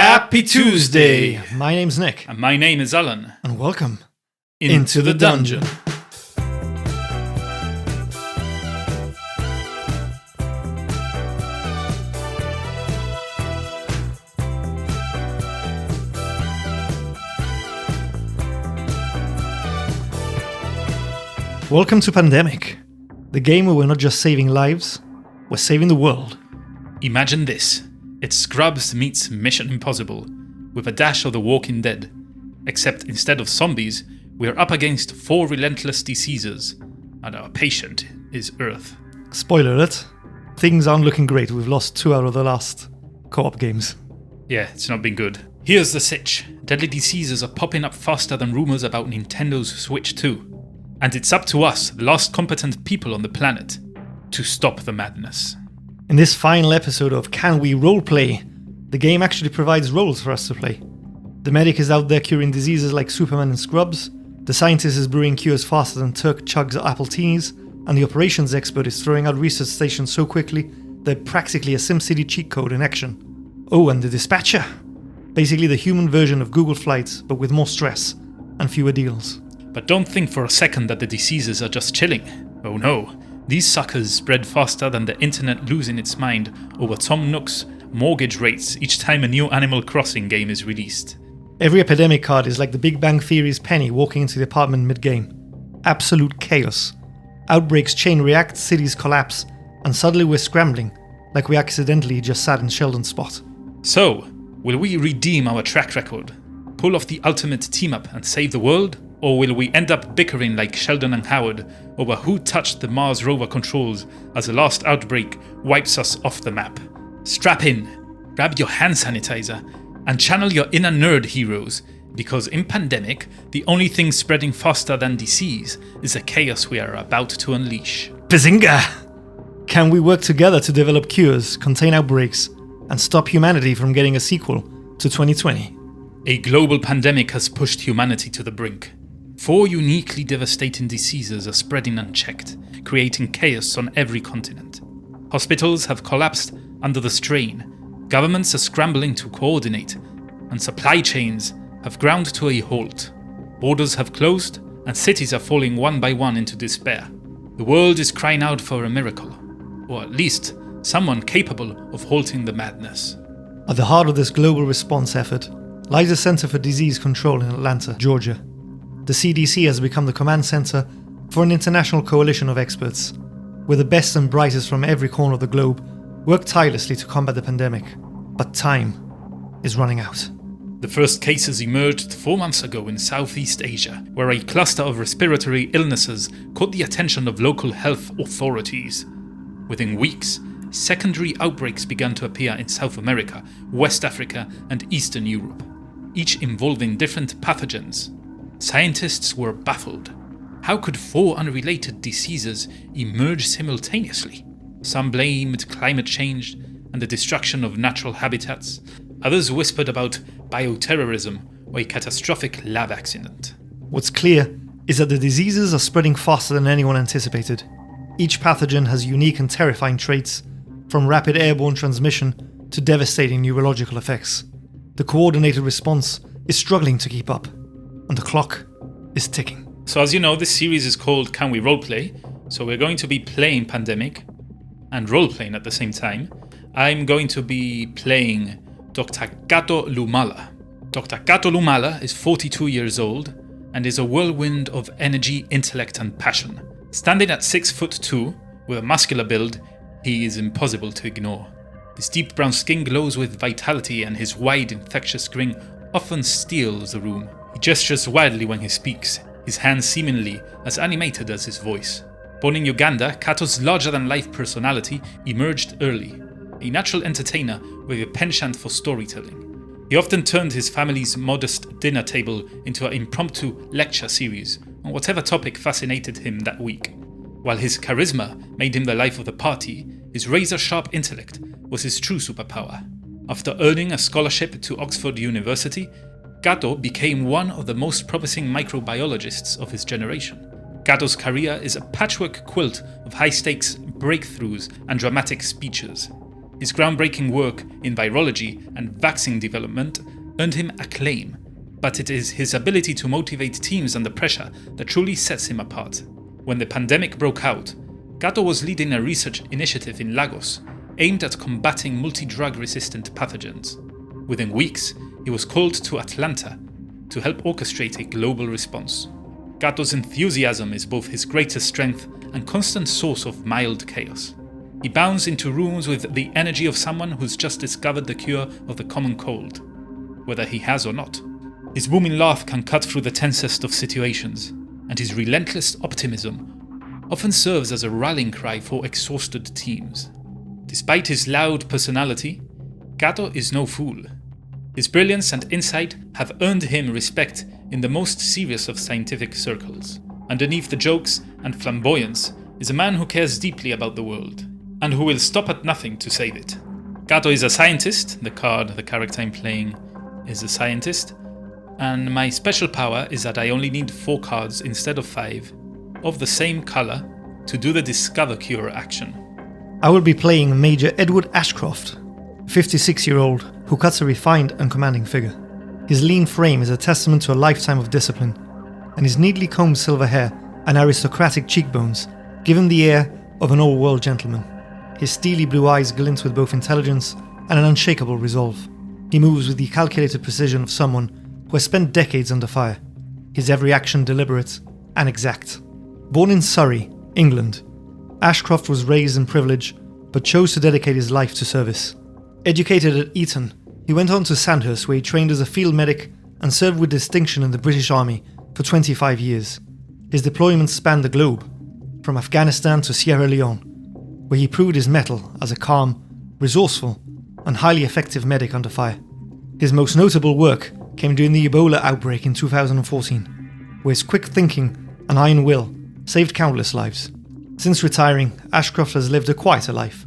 Happy Tuesday! My name's Nick. And my name is Alan. And welcome into the dungeon. Welcome to Pandemic, the game where we're not just saving lives, we're saving the world. Imagine this. It's Scrubs meets Mission Impossible, with a dash of The Walking Dead. Except instead of zombies, we're up against 4 relentless diseases, and our patient is Earth. Spoiler alert, things aren't looking great. We've lost 2 out of the last co-op games. Yeah, it's not been good. Here's the sitch. Deadly diseases are popping up faster than rumors about Nintendo's Switch 2. And it's up to us, the last competent people on the planet, to stop the madness. In this final episode of Can We Roleplay, the game actually provides roles for us to play. The medic is out there curing diseases like Superman and Scrubs, the scientist is brewing cures faster than Turk, chugs, or Appletinis, and the operations expert is throwing out research stations so quickly they're practically a SimCity cheat code in action. Oh, and the dispatcher. Basically the human version of Google Flights, but with more stress and fewer deals. But don't think for a second that the diseases are just chilling. Oh no, these suckers spread faster than the internet losing its mind over Tom Nook's mortgage rates each time a new Animal Crossing game is released. Every epidemic card is like the Big Bang Theory's Penny walking into the apartment mid-game. Absolute chaos. Outbreaks chain react, cities collapse, and suddenly we're scrambling, like we accidentally just sat in Sheldon's spot. So, will we redeem our track record, pull off the ultimate team-up and save the world? Or will we end up bickering like Sheldon and Howard over who touched the Mars rover controls as the last outbreak wipes us off the map? Strap in, grab your hand sanitizer, and channel your inner nerd heroes, because in Pandemic, the only thing spreading faster than disease is the chaos we are about to unleash. Bazinga! Can we work together to develop cures, contain outbreaks, and stop humanity from getting a sequel to 2020? A global pandemic has pushed humanity to the brink. 4 uniquely devastating diseases are spreading unchecked, creating chaos on every continent. Hospitals have collapsed under the strain, governments are scrambling to coordinate, and supply chains have ground to a halt. Borders have closed, and cities are falling one by one into despair. The world is crying out for a miracle, or at least someone capable of halting the madness. At the heart of this global response effort lies the Center for Disease Control in Atlanta, Georgia. The CDC has become the command center for an international coalition of experts, where the best and brightest from every corner of the globe work tirelessly to combat the pandemic. But time is running out. The first cases emerged 4 months ago in Southeast Asia, where a cluster of respiratory illnesses caught the attention of local health authorities. Within weeks, secondary outbreaks began to appear in South America, West Africa, and Eastern Europe, each involving different pathogens. Scientists were baffled. How could 4 unrelated diseases emerge simultaneously? Some blamed climate change and the destruction of natural habitats. Others whispered about bioterrorism or a catastrophic lab accident. What's clear is that the diseases are spreading faster than anyone anticipated. Each pathogen has unique and terrifying traits, from rapid airborne transmission to devastating neurological effects. The coordinated response is struggling to keep up, and the clock is ticking. So as you know, this series is called Can We Roleplay? So we're going to be playing Pandemic and roleplaying at the same time. I'm going to be playing Dr. Kato Lumala. Dr. Kato Lumala is 42 years old and is a whirlwind of energy, intellect and passion. Standing at 6'2", with a muscular build, he is impossible to ignore. His deep brown skin glows with vitality and his wide, infectious grin often steals the room. He gestures wildly when he speaks, his hands seemingly as animated as his voice. Born in Uganda, Kato's larger-than-life personality emerged early, a natural entertainer with a penchant for storytelling. He often turned his family's modest dinner table into an impromptu lecture series on whatever topic fascinated him that week. While his charisma made him the life of the party, his razor-sharp intellect was his true superpower. After earning a scholarship to Oxford University, Kato became one of the most promising microbiologists of his generation. Kato's career is a patchwork quilt of high-stakes breakthroughs and dramatic speeches. His groundbreaking work in virology and vaccine development earned him acclaim, but it is his ability to motivate teams under pressure that truly sets him apart. When the pandemic broke out, Gato was leading a research initiative in Lagos aimed at combating multi-drug resistant pathogens. Within weeks, he was called to Atlanta to help orchestrate a global response. Gato's enthusiasm is both his greatest strength and constant source of mild chaos. He bounds into rooms with the energy of someone who's just discovered the cure of the common cold, whether he has or not. His booming laugh can cut through the tensest of situations, and his relentless optimism often serves as a rallying cry for exhausted teams. Despite his loud personality, Gato is no fool. His brilliance and insight have earned him respect in the most serious of scientific circles. Underneath the jokes and flamboyance is a man who cares deeply about the world, and who will stop at nothing to save it. Gato is a scientist, the character I'm playing is a scientist, and my special power is that I only need 4 cards instead of 5 of the same colour to do the Discover Cure action. I will be playing Major Edward Ashcroft, a 56-year-old who cuts a refined and commanding figure. His lean frame is a testament to a lifetime of discipline, and his neatly combed silver hair and aristocratic cheekbones give him the air of an old-world gentleman. His steely blue eyes glint with both intelligence and an unshakable resolve. He moves with the calculated precision of someone who has spent decades under fire, his every action deliberate and exact. Born in Surrey, England, Ashcroft was raised in privilege but chose to dedicate his life to service. Educated at Eton, he went on to Sandhurst where he trained as a field medic and served with distinction in the British Army for 25 years. His deployments spanned the globe, from Afghanistan to Sierra Leone, where he proved his mettle as a calm, resourceful, and highly effective medic under fire. His most notable work came during the Ebola outbreak in 2014, where his quick thinking and iron will saved countless lives. Since retiring, Ashcroft has lived a quieter life,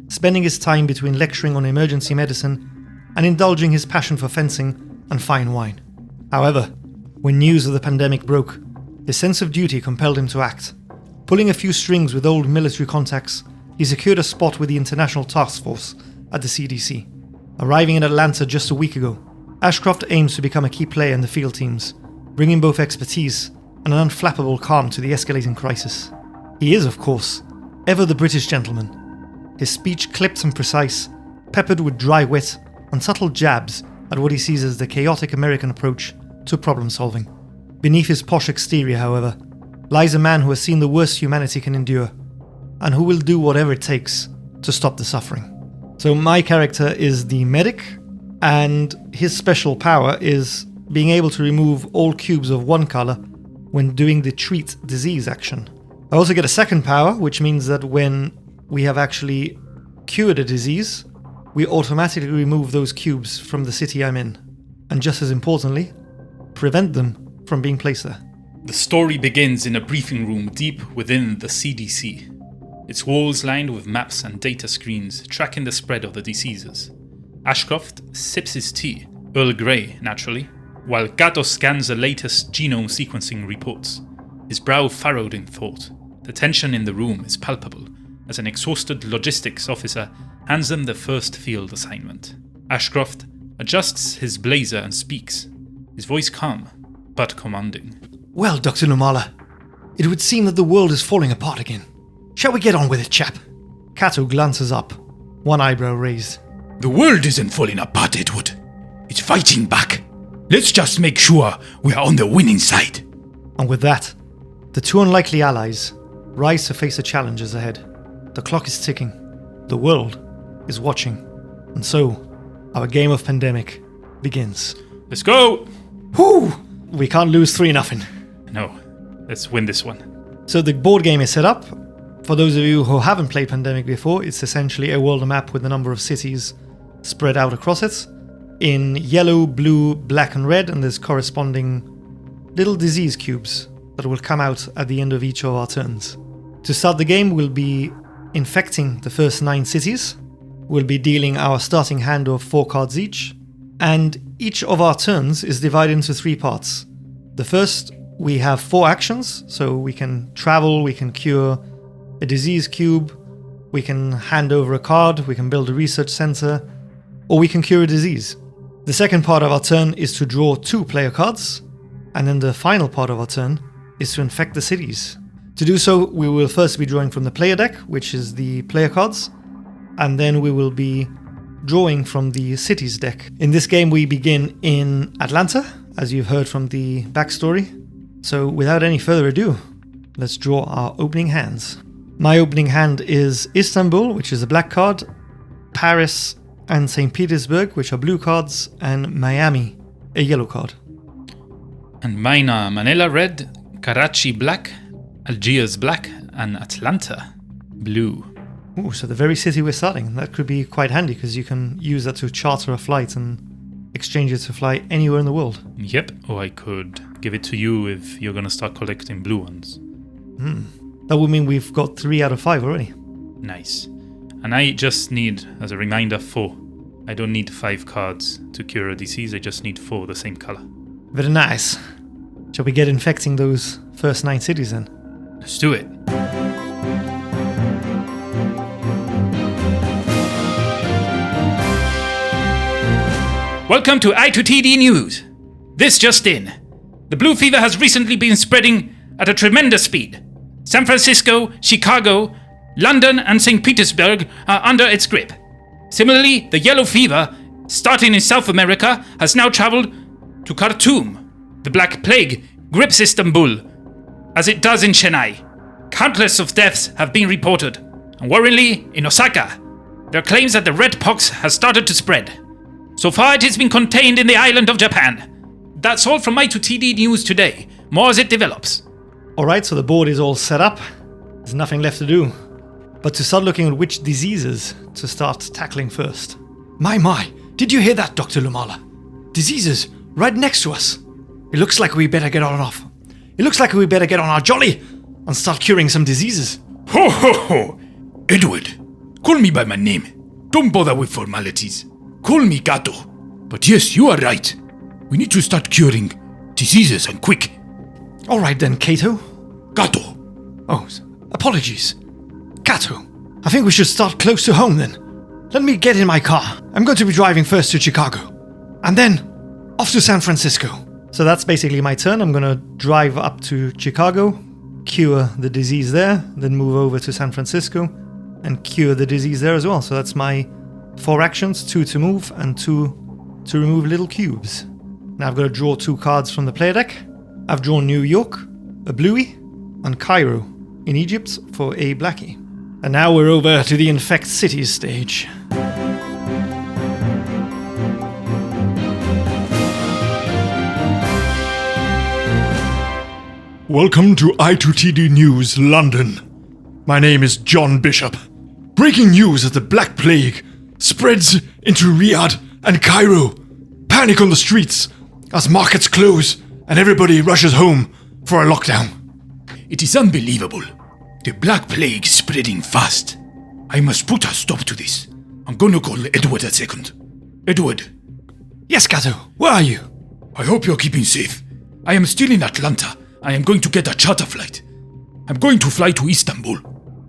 spending his time between lecturing on emergency medicine and indulging his passion for fencing and fine wine. However, when news of the pandemic broke, his sense of duty compelled him to act. Pulling a few strings with old military contacts, he secured a spot with the International Task Force at the CDC. Arriving in Atlanta just a week ago, Ashcroft aims to become a key player in the field teams, bringing both expertise and an unflappable calm to the escalating crisis. He is, of course, ever the British gentleman. His speech clipped and precise, peppered with dry wit and subtle jabs at what he sees as the chaotic American approach to problem solving. Beneath his posh exterior, however, lies a man who has seen the worst humanity can endure, and who will do whatever it takes to stop the suffering. So my character is the medic, and his special power is being able to remove all cubes of one colour when doing the treat disease action. I also get a second power, which means that when we have actually cured a disease, we automatically remove those cubes from the city I'm in, and just as importantly, prevent them from being placed there. The story begins in a briefing room deep within the CDC. Its walls lined with maps and data screens tracking the spread of the diseases. Ashcroft sips his tea, Earl Grey naturally, while Gato scans the latest genome sequencing reports, his brow furrowed in thought. The tension in the room is palpable as an exhausted logistics officer hands them the first field assignment. Ashcroft adjusts his blazer and speaks, his voice calm but commanding. Well, Dr. Lumala, it would seem that the world is falling apart again. Shall we get on with it, chap? Cato glances up, one eyebrow raised. The world isn't falling apart, Edward. It's fighting back. Let's just make sure we are on the winning side. And with that, the two unlikely allies rise to face the challenges ahead. The clock is ticking. The world is watching. And so, our game of pandemic begins. Let's go! Whew! We can't lose 3-0. No, let's win this one. So the board game is set up. For those of you who haven't played Pandemic before, it's essentially a world map with a number of cities spread out across it in yellow, blue, black and red, and there's corresponding little disease cubes that will come out at the end of each of our turns. To start the game, we'll be infecting the first 9 cities. We'll be dealing our starting hand of 4 cards each, and each of our turns is divided into 3 parts. The first, we have 4 actions, so we can travel, we can cure a disease cube, We can hand over a card, we can build a research center, or we can cure a disease. The second part of our turn is to draw 2 player cards, and then the final part of our turn is to infect the cities. To do so, we will first be drawing from the player deck, which is the player cards, and then we will be drawing from the cities deck. In this game, we begin in Atlanta, as you've heard from the backstory. So without any further ado, let's draw our opening hands. My opening hand is Istanbul, which is a black card, Paris and St. Petersburg, which are blue cards, and Miami, a yellow card. And mine are Manila red, Karachi black, Algiers black, and Atlanta blue. Ooh, so the very city we're starting. That could be quite handy because you can use that to charter a flight and exchange it to fly anywhere in the world. Yep, or I could give it to you if you're gonna start collecting blue ones. That would mean we've got 3 out of 5 already. Nice. And I just need, as a reminder, 4. I don't need 5 cards to cure a disease, I just need 4 the same color. Very nice. Shall we get infecting those first 9 cities then? Let's do it. Welcome to I2TD News. This just in. The blue fever has recently been spreading at a tremendous speed. San Francisco, Chicago, London and St. Petersburg are under its grip. Similarly, the yellow fever, starting in South America, has now traveled to Khartoum. The Black Plague grips Istanbul, as it does in Chennai. Countless of deaths have been reported, and worryingly, in Osaka, there are claims that the red pox has started to spread. So far, it has been contained in the island of Japan. That's all from I2TD News today. More as it develops. Alright, so the board is all set up. There's nothing left to do but to start looking at which diseases to start tackling first. My, did you hear that, Dr. Lumala? Diseases right next to us. It looks like we better get on our jolly and start curing some diseases. Ho ho ho! Edward, call me by my name. Don't bother with formalities. Call me Gato. But yes, you are right. We need to start curing diseases and quick. Alright then, Cato. Gato. Oh, apologies. Cato, I think we should start close to home then. Let me get in my car. I'm going to be driving first to Chicago. And then off to San Francisco. So that's basically my turn. I'm gonna drive up to Chicago, cure the disease there, then move over to San Francisco and cure the disease there as well. So that's my 4 actions, 2 to move and 2 to remove little cubes. Now I've got to draw 2 cards from the player deck. I've drawn New York, a bluey, and Cairo in Egypt for a blackie. And now we're over to the Infect Cities stage. Welcome to I2TD News, London. My name is John Bishop. Breaking news that the Black Plague spreads into Riyadh and Cairo. Panic on the streets as markets close and everybody rushes home for a lockdown. It is unbelievable. The Black Plague is spreading fast. I must put a stop to this. I'm gonna call Edward a second. Edward. Yes, Cato, where are you? I hope you're keeping safe. I am still in Atlanta. I am going to get a charter flight. I'm going to fly to Istanbul.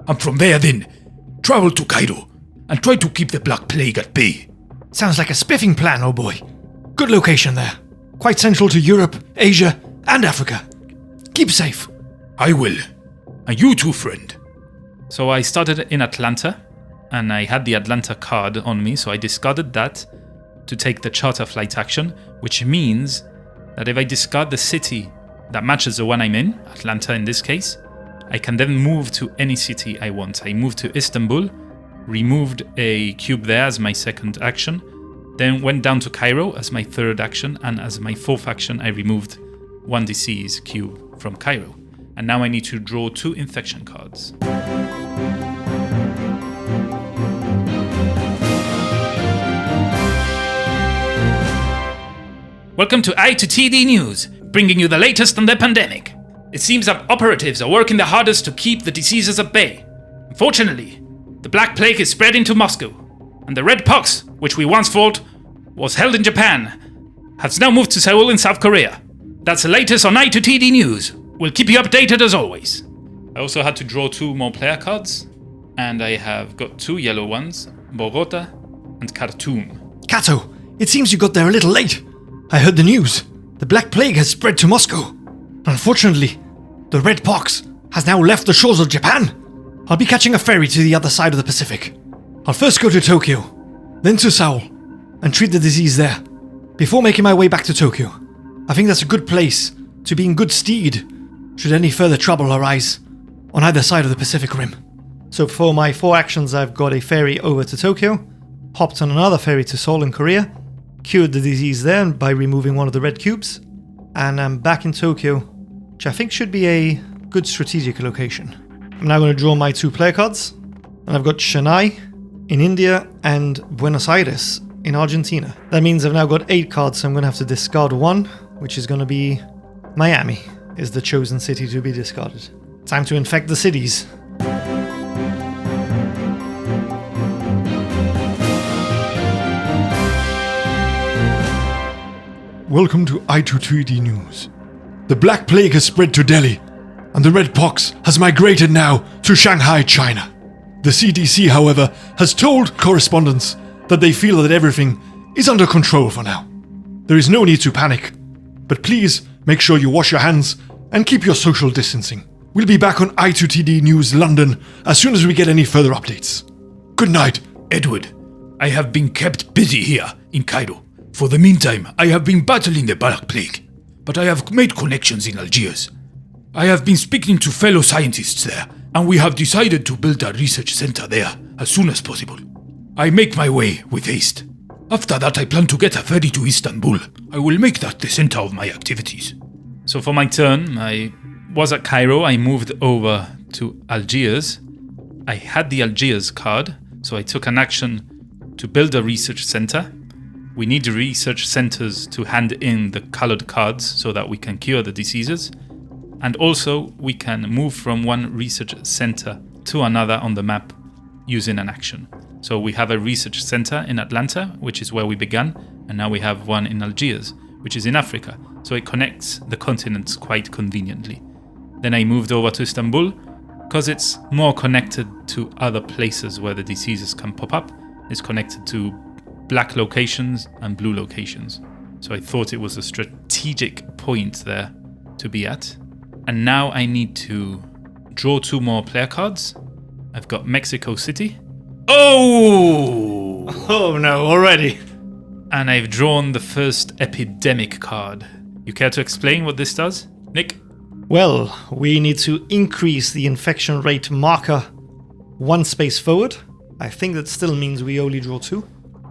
And from there then, travel to Cairo and try to keep the Black Plague at bay. Sounds like a spiffing plan, oh boy. Good location there. Quite central to Europe, Asia, and Africa. Keep safe. I will. And you too, friend. So I started in Atlanta, and I had the Atlanta card on me, so I discarded that to take the charter flight action, which means that if I discard the city that matches the one I'm in, Atlanta in this case, I can then move to any city I want. I moved to Istanbul, removed a cube there as my second action, then went down to Cairo as my third action, and as my fourth action I removed 1 disease cube from Cairo. And now I need to draw 2 infection cards. Welcome to I2TD News, bringing you the latest on the pandemic. It seems that operatives are working the hardest to keep the diseases at bay. Unfortunately, the Black Plague is spreading to Moscow, and the Red Pox, which we once thought was held in Japan, has now moved to Seoul in South Korea. That's the latest on I2TD News. We'll keep you updated as always. I also had to draw 2 more player cards, And I have got 2 yellow ones, Bogota and Khartoum. Kato, it seems you got there a little late. I heard the news. The Black Plague has spread to Moscow. Unfortunately, the Red Pox has now left the shores of Japan. I'll be catching a ferry to the other side of the Pacific. I'll first go to Tokyo, then to Seoul, and treat the disease there, before making my way back to Tokyo. I think that's a good place to be in good stead should any further trouble arise on either side of the Pacific Rim. So for my 4 actions, I've got a ferry over to Tokyo, hopped on another ferry to Seoul in Korea, cured the disease there by removing one of the red cubes, and I'm back in Tokyo, which I think should be a good strategic location. I'm now going to draw my 2 player cards, and I've got Chennai in India and Buenos Aires in Argentina. That means I've now got 8 cards, so I'm going to have to discard 1, which is going to be Miami is the chosen city to be discarded. Time to infect the cities. Welcome to I2TD News. The Black Plague has spread to Delhi, and the Red Pox has migrated now to Shanghai, China. The CDC, however, has told correspondents that they feel that everything is under control for now. There is no need to panic, but please make sure you wash your hands and keep your social distancing. We'll be back on I2TD News London as soon as we get any further updates. Good night. Edward, I have been kept busy here in Cairo. For the meantime, I have been battling the Black Plague, but I have made connections in Algiers. I have been speaking to fellow scientists there, and we have decided to build a research center there as soon as possible. I make my way with haste. After that, I plan to get a ferry to Istanbul. I will make that the center of my activities. So for my turn, I was at Cairo, I moved over to Algiers. I had the Algiers card, so I took an action to build a research center. We need the research centers to hand in the colored cards so that we can cure the diseases. And also, we can move from one research center to another on the map using an action. So we have a research center in Atlanta, which is where we began, and now we have one in Algiers, which is in Africa. So it connects the continents quite conveniently. Then I moved over to Istanbul because it's more connected to other places where the diseases can pop up. It's connected to black locations and blue locations. So I thought it was a strategic point there to be at. And now I need to draw 2 more player cards. I've got Mexico City. Oh! Oh no, already. And I've drawn the first epidemic card. You care to explain what this does, Nick? Well, we need to increase the infection rate marker 1 space forward. I think that still means we only draw 2.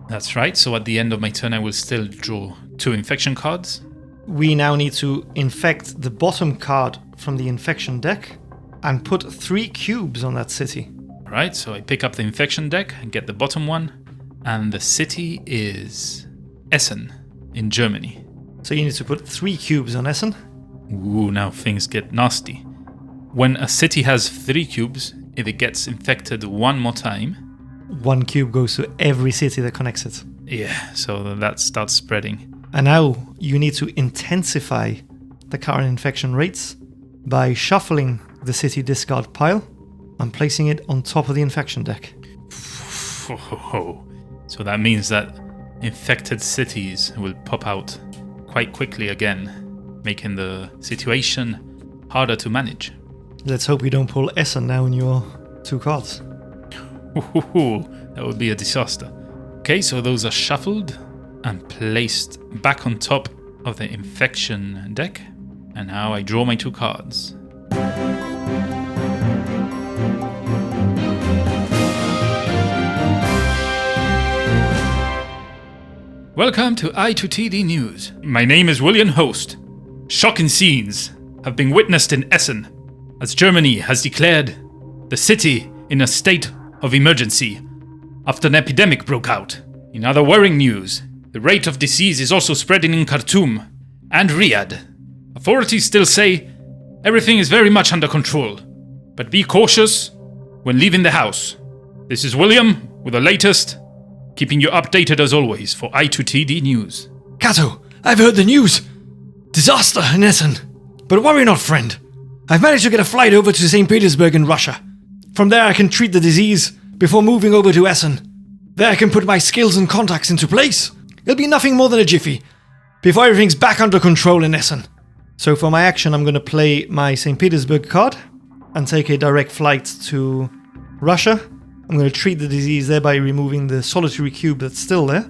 That's right, so at the end of my turn I will still draw 2 infection cards. We now need to infect the bottom card from the infection deck and put 3 cubes on that city. Alright, so I pick up the infection deck and get the bottom one, and the city is Essen in Germany. So you need to put 3 cubes on Essen. Ooh, now things get nasty. When a city has 3 cubes, if it gets infected 1 more time, 1 cube goes to every city that connects it. yeah, so that starts spreading. And now you need to intensify the current infection rates by shuffling the city discard pile and placing it on top of the infection deck. So that means that infected cities will pop out quite quickly again, making the situation harder to manage. Let's hope you don't pull Essen now in your 2 cards. That would be a disaster. Okay, so those are shuffled and placed back on top of the infection deck. And now I draw my 2 cards. Welcome to I2TD News. My name is William Host. Shocking scenes have been witnessed in Essen as Germany has declared the city in a state of emergency after an epidemic broke out. In other worrying news, the rate of disease is also spreading in Khartoum and Riyadh. Authorities still say everything is very much under control, but be cautious when leaving the house. This is William with the latest, keeping you updated as always for I2TD News. Kato, I've heard the news. Disaster in Essen. But worry not, friend. I've managed to get a flight over to St. Petersburg in Russia. From there I can treat the disease before moving over to Essen. There I can put my skills and contacts into place. It'll be nothing more than a jiffy before everything's back under control in Essen. So for my action, I'm going to play my St. Petersburg card and take a direct flight to Russia. I'm going to treat the disease there by removing the solitary cube that's still there.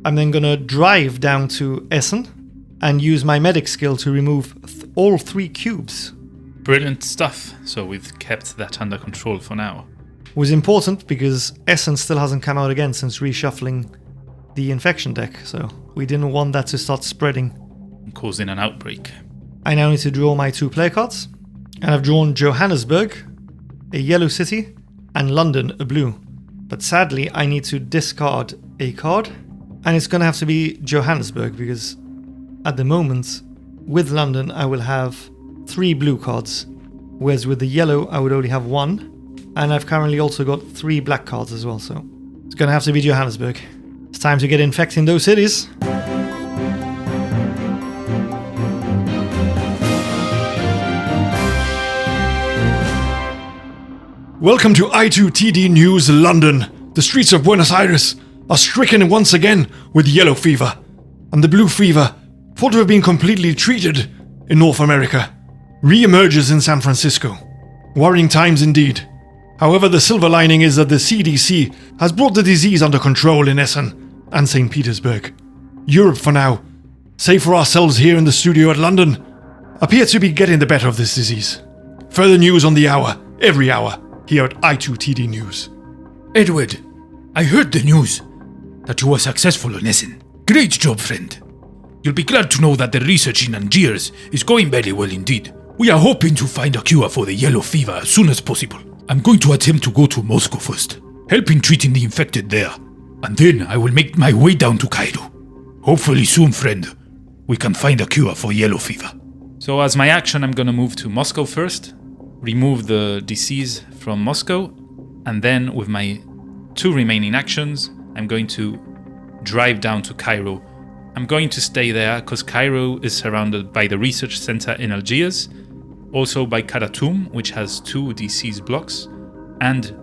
I'm then going to drive down to Essen and use my medic skill to remove all 3 cubes. Brilliant stuff. So we've kept that under control for now. It was important because Essen still hasn't come out again since reshuffling the infection deck, so we didn't want that to start spreading. Causing an outbreak. I now need to draw my 2 player cards, and I've drawn Johannesburg, a yellow city, and London, a blue. But sadly, I need to discard a card, and it's going to have to be Johannesburg because at the moment, with London, I will have 3 blue cards, whereas with the yellow, I would only have 1, and I've currently also got 3 black cards as well, so it's going to have to be Johannesburg. It's time to get infecting those cities. Welcome to I2TD News London. The streets of Buenos Aires are stricken once again with yellow fever, and the blue fever, thought to have been completely treated in North America, re-emerges in San Francisco. Worrying times indeed. However, the silver lining is that the CDC has brought the disease under control in Essen and St. Petersburg. Europe for now, save for ourselves here in the studio at London, appear to be getting the better of this disease. Further news on the hour, every hour, here at I2TD News. Edward, I heard the news that you were successful in Essen. Great job, friend. You'll be glad to know that the research in Algiers is going very well indeed. We are hoping to find a cure for the yellow fever as soon as possible. I'm going to attempt to go to Moscow first, helping treating the infected there. And then I will make my way down to Cairo. Hopefully soon, friend, we can find a cure for yellow fever. So as my action, I'm going to move to Moscow first, remove the disease from Moscow, and then with my 2 remaining actions, I'm going to drive down to Cairo. I'm going to stay there because Cairo is surrounded by the research center in Algiers, also by Khartoum, which has 2 disease blocks, and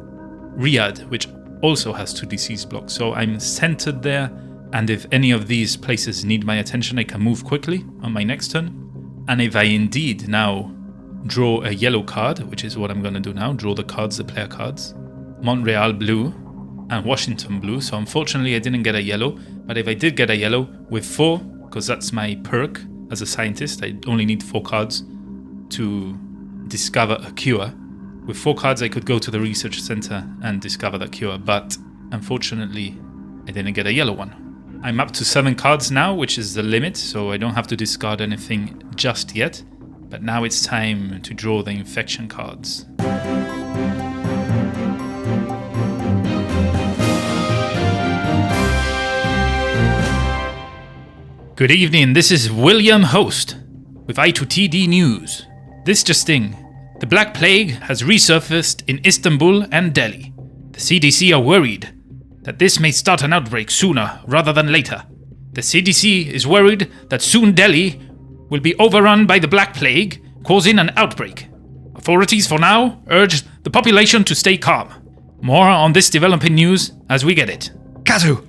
Riyadh, which also has 2 disease blocks. So I'm centered there, and if any of these places need my attention, I can move quickly on my next turn. And if I indeed now draw a yellow card, which is what I'm going to do now, draw the cards, the player cards, Montreal blue and Washington blue. So unfortunately I didn't get a yellow, but if I did get a yellow with 4, because that's my perk as a scientist, I only need 4 cards to discover a cure. With 4 cards I could go to the research center and discover the cure, but unfortunately I didn't get a yellow one. I'm up to 7 cards now, which is the limit, so I don't have to discard anything just yet. But now it's time to draw the infection cards. Good evening, this is William Host with I2TD News. This just in, the Black Plague has resurfaced in Istanbul and Delhi. The CDC are worried that this may start an outbreak sooner rather than later. The CDC is worried that soon Delhi will be overrun by the Black Plague, causing an outbreak. Authorities for now urge the population to stay calm. More on this developing news as we get it. Kato,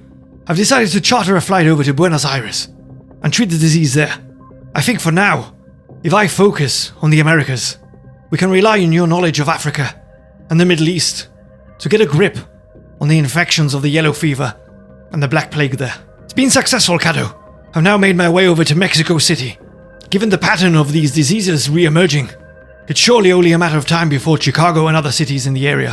I've decided to charter a flight over to Buenos Aires and treat the disease there. I think for now, if I focus on the Americas, we can rely on your knowledge of Africa and the Middle East to get a grip on the infections of the yellow fever and the Black Plague there. It's been successful, Kato. I've now made my way over to Mexico City. Given the pattern of these diseases re-emerging, it's surely only a matter of time before Chicago and other cities in the area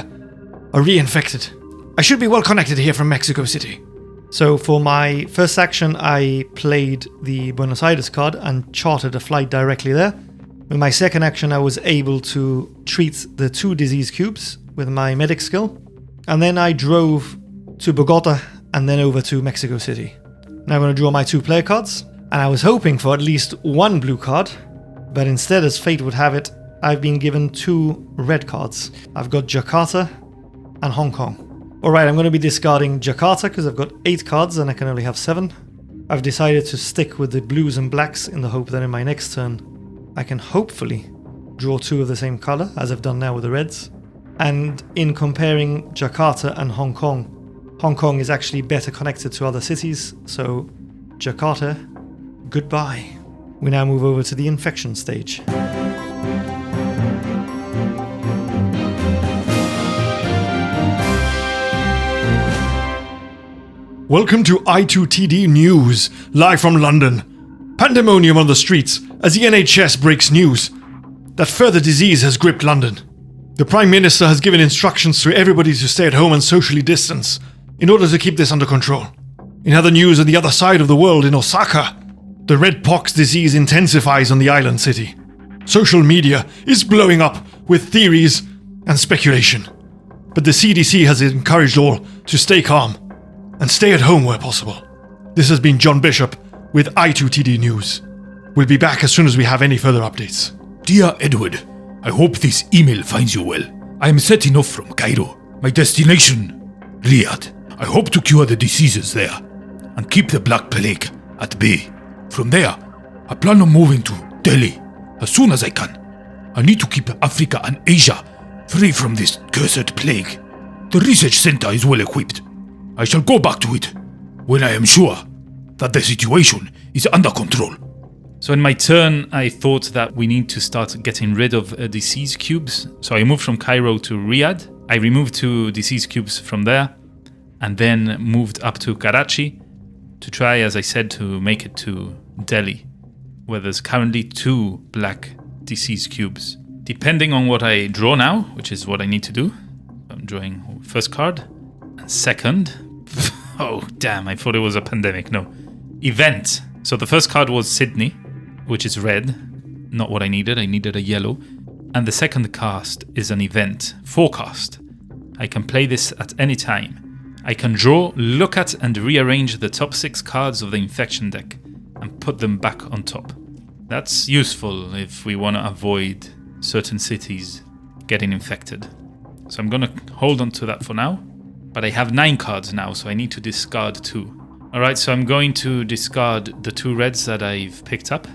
are reinfected. I should be well connected here from Mexico City. So for my first action, I played the Buenos Aires card and chartered a flight directly there. With my second action, I was able to treat the 2 disease cubes with my medic skill. And then I drove to Bogota and then over to Mexico City. Now I'm going to draw my 2 player cards. And I was hoping for at least 1 blue card, but instead, as fate would have it, I've been given 2 red cards. I've got Jakarta and Hong Kong. Alright, I'm going to be discarding Jakarta because I've got 8 cards and I can only have 7. I've decided to stick with the blues and blacks in the hope that in my next turn I can hopefully draw 2 of the same color, as I've done now with the reds. And in comparing Jakarta and Hong Kong is actually better connected to other cities, so Jakarta, goodbye. We now move over to the infection stage. Welcome to I2TD News, live from London. Pandemonium on the streets as the NHS breaks news that further disease has gripped London. The Prime Minister has given instructions to everybody to stay at home and socially distance in order to keep this under control. In other news on the other side of the world, in Osaka, the red pox disease intensifies on the island city. Social media is blowing up with theories and speculation. But the CDC has encouraged all to stay calm and stay at home where possible. This has been John Bishop with I2TD News. We'll be back as soon as we have any further updates. Dear Edward, I hope this email finds you well. I am setting off from Cairo. My destination, Riyadh. I hope to cure the diseases there and keep the Black Plague at bay. From there, I plan on moving to Delhi as soon as I can. I need to keep Africa and Asia free from this cursed plague. The research center is well equipped. I shall go back to it when I am sure that the situation is under control. So in my turn, I thought that we need to start getting rid of disease cubes. So I moved from Cairo to Riyadh. I removed 2 disease cubes from there and then moved up to Karachi to try, as I said, to make it to Delhi, where there's currently 2 black disease cubes. Depending on what I draw now, which is what I need to do, I'm drawing first card and second. Oh, damn, I thought it was a pandemic. No. Event. So the first card was Sydney, which is red. Not what I needed. I needed a yellow. And the second cast is an event. Forecast. I can play this at any time. I can draw, look at, and rearrange the top 6 cards of the infection deck and put them back on top. That's useful if we want to avoid certain cities getting infected. So I'm going to hold on to that for now. But I have 9 cards now, so I need to discard 2. Alright, so I'm going to discard the 2 reds that I've picked up.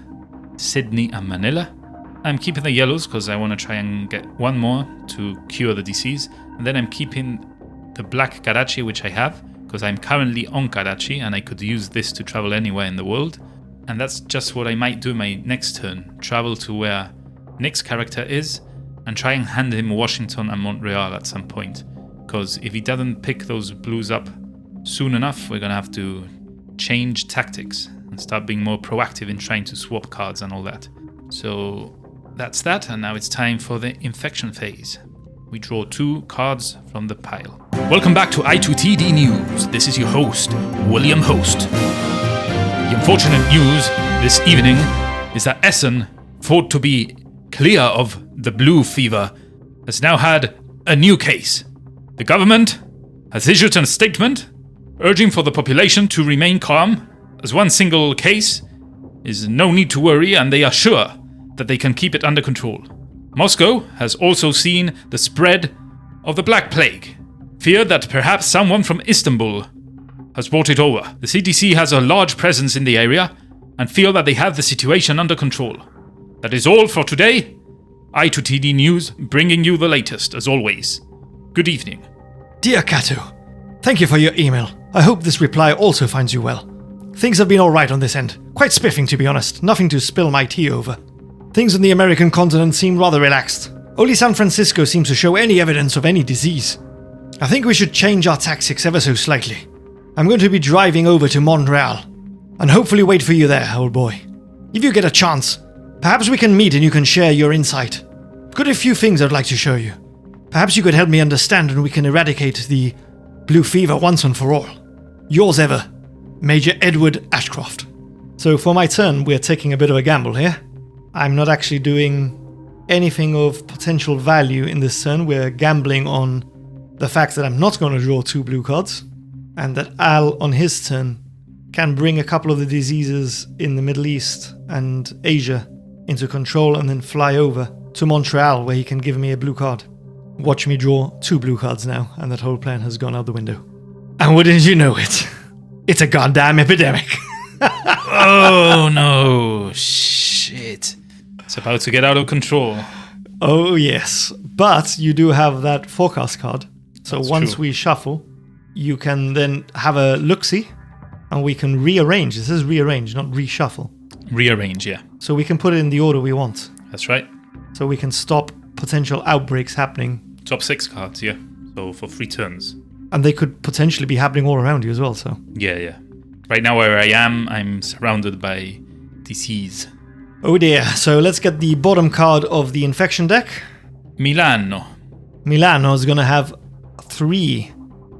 Sydney and Manila. I'm keeping the yellows because I want to try and get 1 more to cure the disease. And then I'm keeping the black Karachi, which I have, because I'm currently on Karachi and I could use this to travel anywhere in the world. And that's just what I might do my next turn. Travel to where Nick's character is and try and hand him Washington and Montreal at some point. Because if he doesn't pick those blues up soon enough, we're going to have to change tactics and start being more proactive in trying to swap cards and all that. So that's that, and now it's time for the infection phase. We draw 2 cards from the pile. Welcome back to I2TD News. This is your host, William Host. The unfortunate news this evening is that Essen, thought to be clear of the blue fever, has now had a new case. The government has issued a statement urging for the population to remain calm, as one single case is no need to worry and they are sure that they can keep it under control. Moscow has also seen the spread of the Black Plague, feared that perhaps someone from Istanbul has brought it over. The CDC has a large presence in the area and feel that they have the situation under control. That is all for today. I2TD News bringing you the latest, as always. Good evening. Dear Kato, thank you for your email. I hope this reply also finds you well. Things have been alright on this end. Quite spiffing, to be honest. Nothing to spill my tea over. Things on the American continent seem rather relaxed. Only San Francisco seems to show any evidence of any disease. I think we should change our tactics ever so slightly. I'm going to be driving over to Montreal, and hopefully wait for you there, old boy. If you get a chance, perhaps we can meet and you can share your insight. I've got a few things I'd like to show you. Perhaps you could help me understand and we can eradicate the blue fever once and for all. Yours ever, Major Edward Ashcroft. So for my turn, we're taking a bit of a gamble here. I'm not actually doing anything of potential value in this turn. We're gambling on the fact that I'm not going to draw 2 blue cards, and that Al, on his turn, can bring a couple of the diseases in the Middle East and Asia into control and then fly over to Montreal where he can give me a blue card. Watch me draw 2 blue cards now, and that whole plan has gone out the window. And wouldn't you know it, it's a goddamn epidemic. Oh no, shit. It's about to get out of control. Oh, yes. But you do have that forecast card. So That's once true. we shuffle, you can then have a look-see, and we can rearrange. This is rearrange, not reshuffle. Rearrange, yeah. So we can put it in the order we want. That's right. So we can stop potential outbreaks happening. Top 6 cards, yeah. So for 3 turns. And they could potentially be happening all around you as well, so. Yeah. Right now where I am, I'm surrounded by disease. Oh dear. So let's get the bottom card of the infection deck. Milano. Milano is going to have 3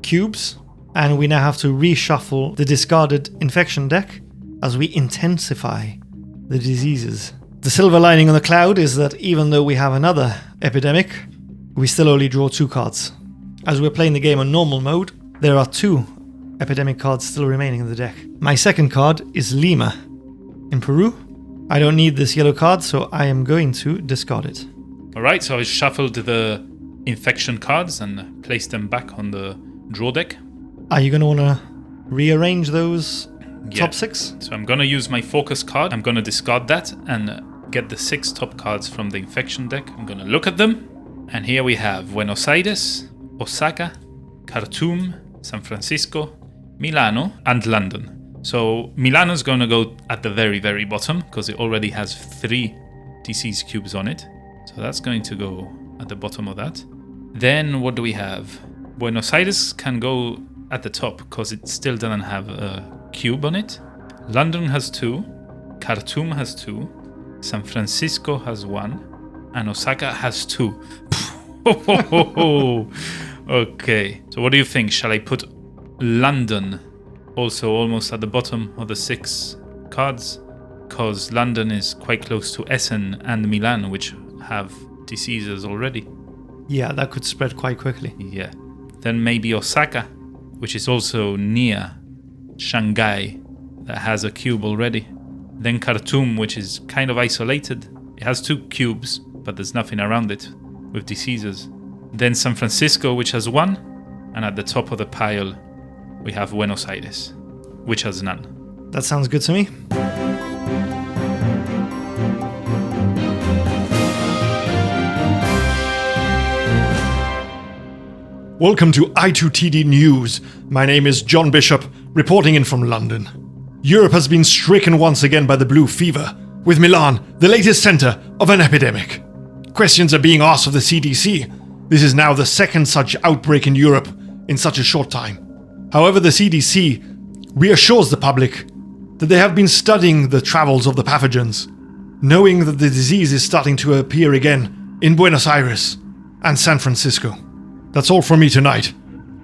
cubes. And we now have to reshuffle the discarded infection deck as we intensify the diseases. The silver lining on the cloud is that even though we have another epidemic, we still only draw 2 cards. As we're playing the game on normal mode, there are 2 epidemic cards still remaining in the deck. My second card is Lima in Peru. I don't need this yellow card, so I am going to discard it. Alright, so I shuffled the infection cards and placed them back on the draw deck. Are you going to want to rearrange those Yeah. top 6? So I'm going to use my focus card. I'm going to discard that and get the 6 top cards from the infection deck. I'm going to look at them. And here we have Buenos Aires, Osaka, Khartoum, San Francisco, Milano, and London. So Milano is going to go at the very, very bottom because it already has 3 disease cubes on it. So that's going to go at the bottom of that. Then what do we have? Buenos Aires can go at the top because it still doesn't have a cube on it. London has 2, Khartoum has 2, San Francisco has 1, and Osaka has 2. Okay, so what do you think? Shall I put London also almost at the bottom of the 6 cards? Because London is quite close to Essen and Milan, which have diseases already. Yeah, that could spread quite quickly. Yeah. Then maybe Osaka, which is also near Shanghai, that has a cube already. Then Khartoum, which is kind of isolated. It has 2 cubes, but there's nothing around it with diseases. Then San Francisco, which has 1. And at the top of the pile, we have Buenos Aires, which has none. That sounds good to me. Welcome to I2TD News. My name is John Bishop, reporting in from London. Europe has been stricken once again by the blue fever, with Milan the latest center of an epidemic. Questions are being asked of the CDC. This is now the 2nd such outbreak in Europe in such a short time. However, the CDC reassures the public that they have been studying the travels of the pathogens, knowing that the disease is starting to appear again in Buenos Aires and San Francisco. That's all from me tonight,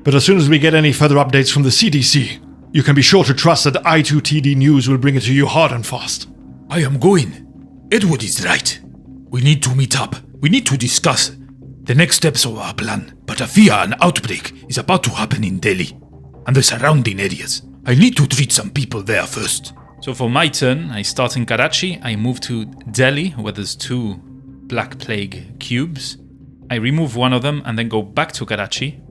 but as soon as we get any further updates from the CDC, you can be sure to trust that I2TD News will bring it to you hard and fast. I am going. Edward is right. We need to meet up. We need to discuss the next steps of our plan. But I fear an outbreak is about to happen in Delhi and the surrounding areas. I need to treat some people there first. So for my turn, I start in Karachi. I move to Delhi, where there's 2 Black Plague cubes. I remove one of them and then go back to Karachi.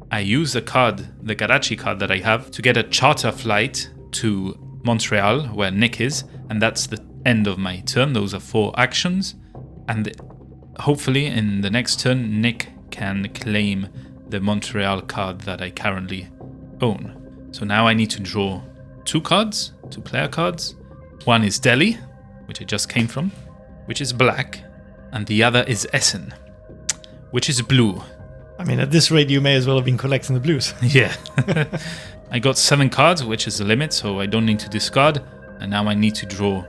I use the Karachi card that I have, to get a charter flight to Montreal, where Nick is, and that's the end of my turn. Those are 4 actions. And hopefully in the next turn, Nick can claim the Montreal card that I currently own. So now I need to draw 2 cards, 2 player cards. One is Delhi, which I just came from, which is black, and the other is Essen, which is blue. I mean, at this rate, you may as well have been collecting the blues. Yeah. I got 7 cards, which is the limit, so I don't need to discard. And now I need to draw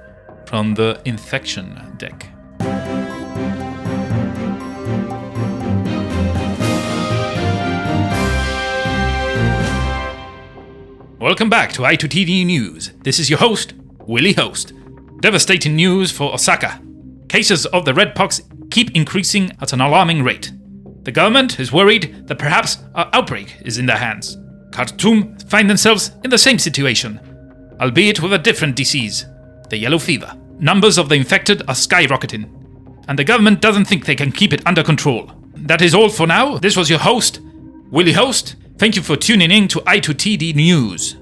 from the infection deck. Welcome back to I2TD News. This is your host, Willie Host. Devastating news for Osaka. Cases of the red pox keep increasing at an alarming rate. The government is worried that perhaps an outbreak is in their hands. Khartoum find themselves in the same situation, albeit with a different disease, the yellow fever. Numbers of the infected are skyrocketing, and the government doesn't think they can keep it under control. That is all for now. This was your host, Willie Host. Thank you for tuning in to I2TD News.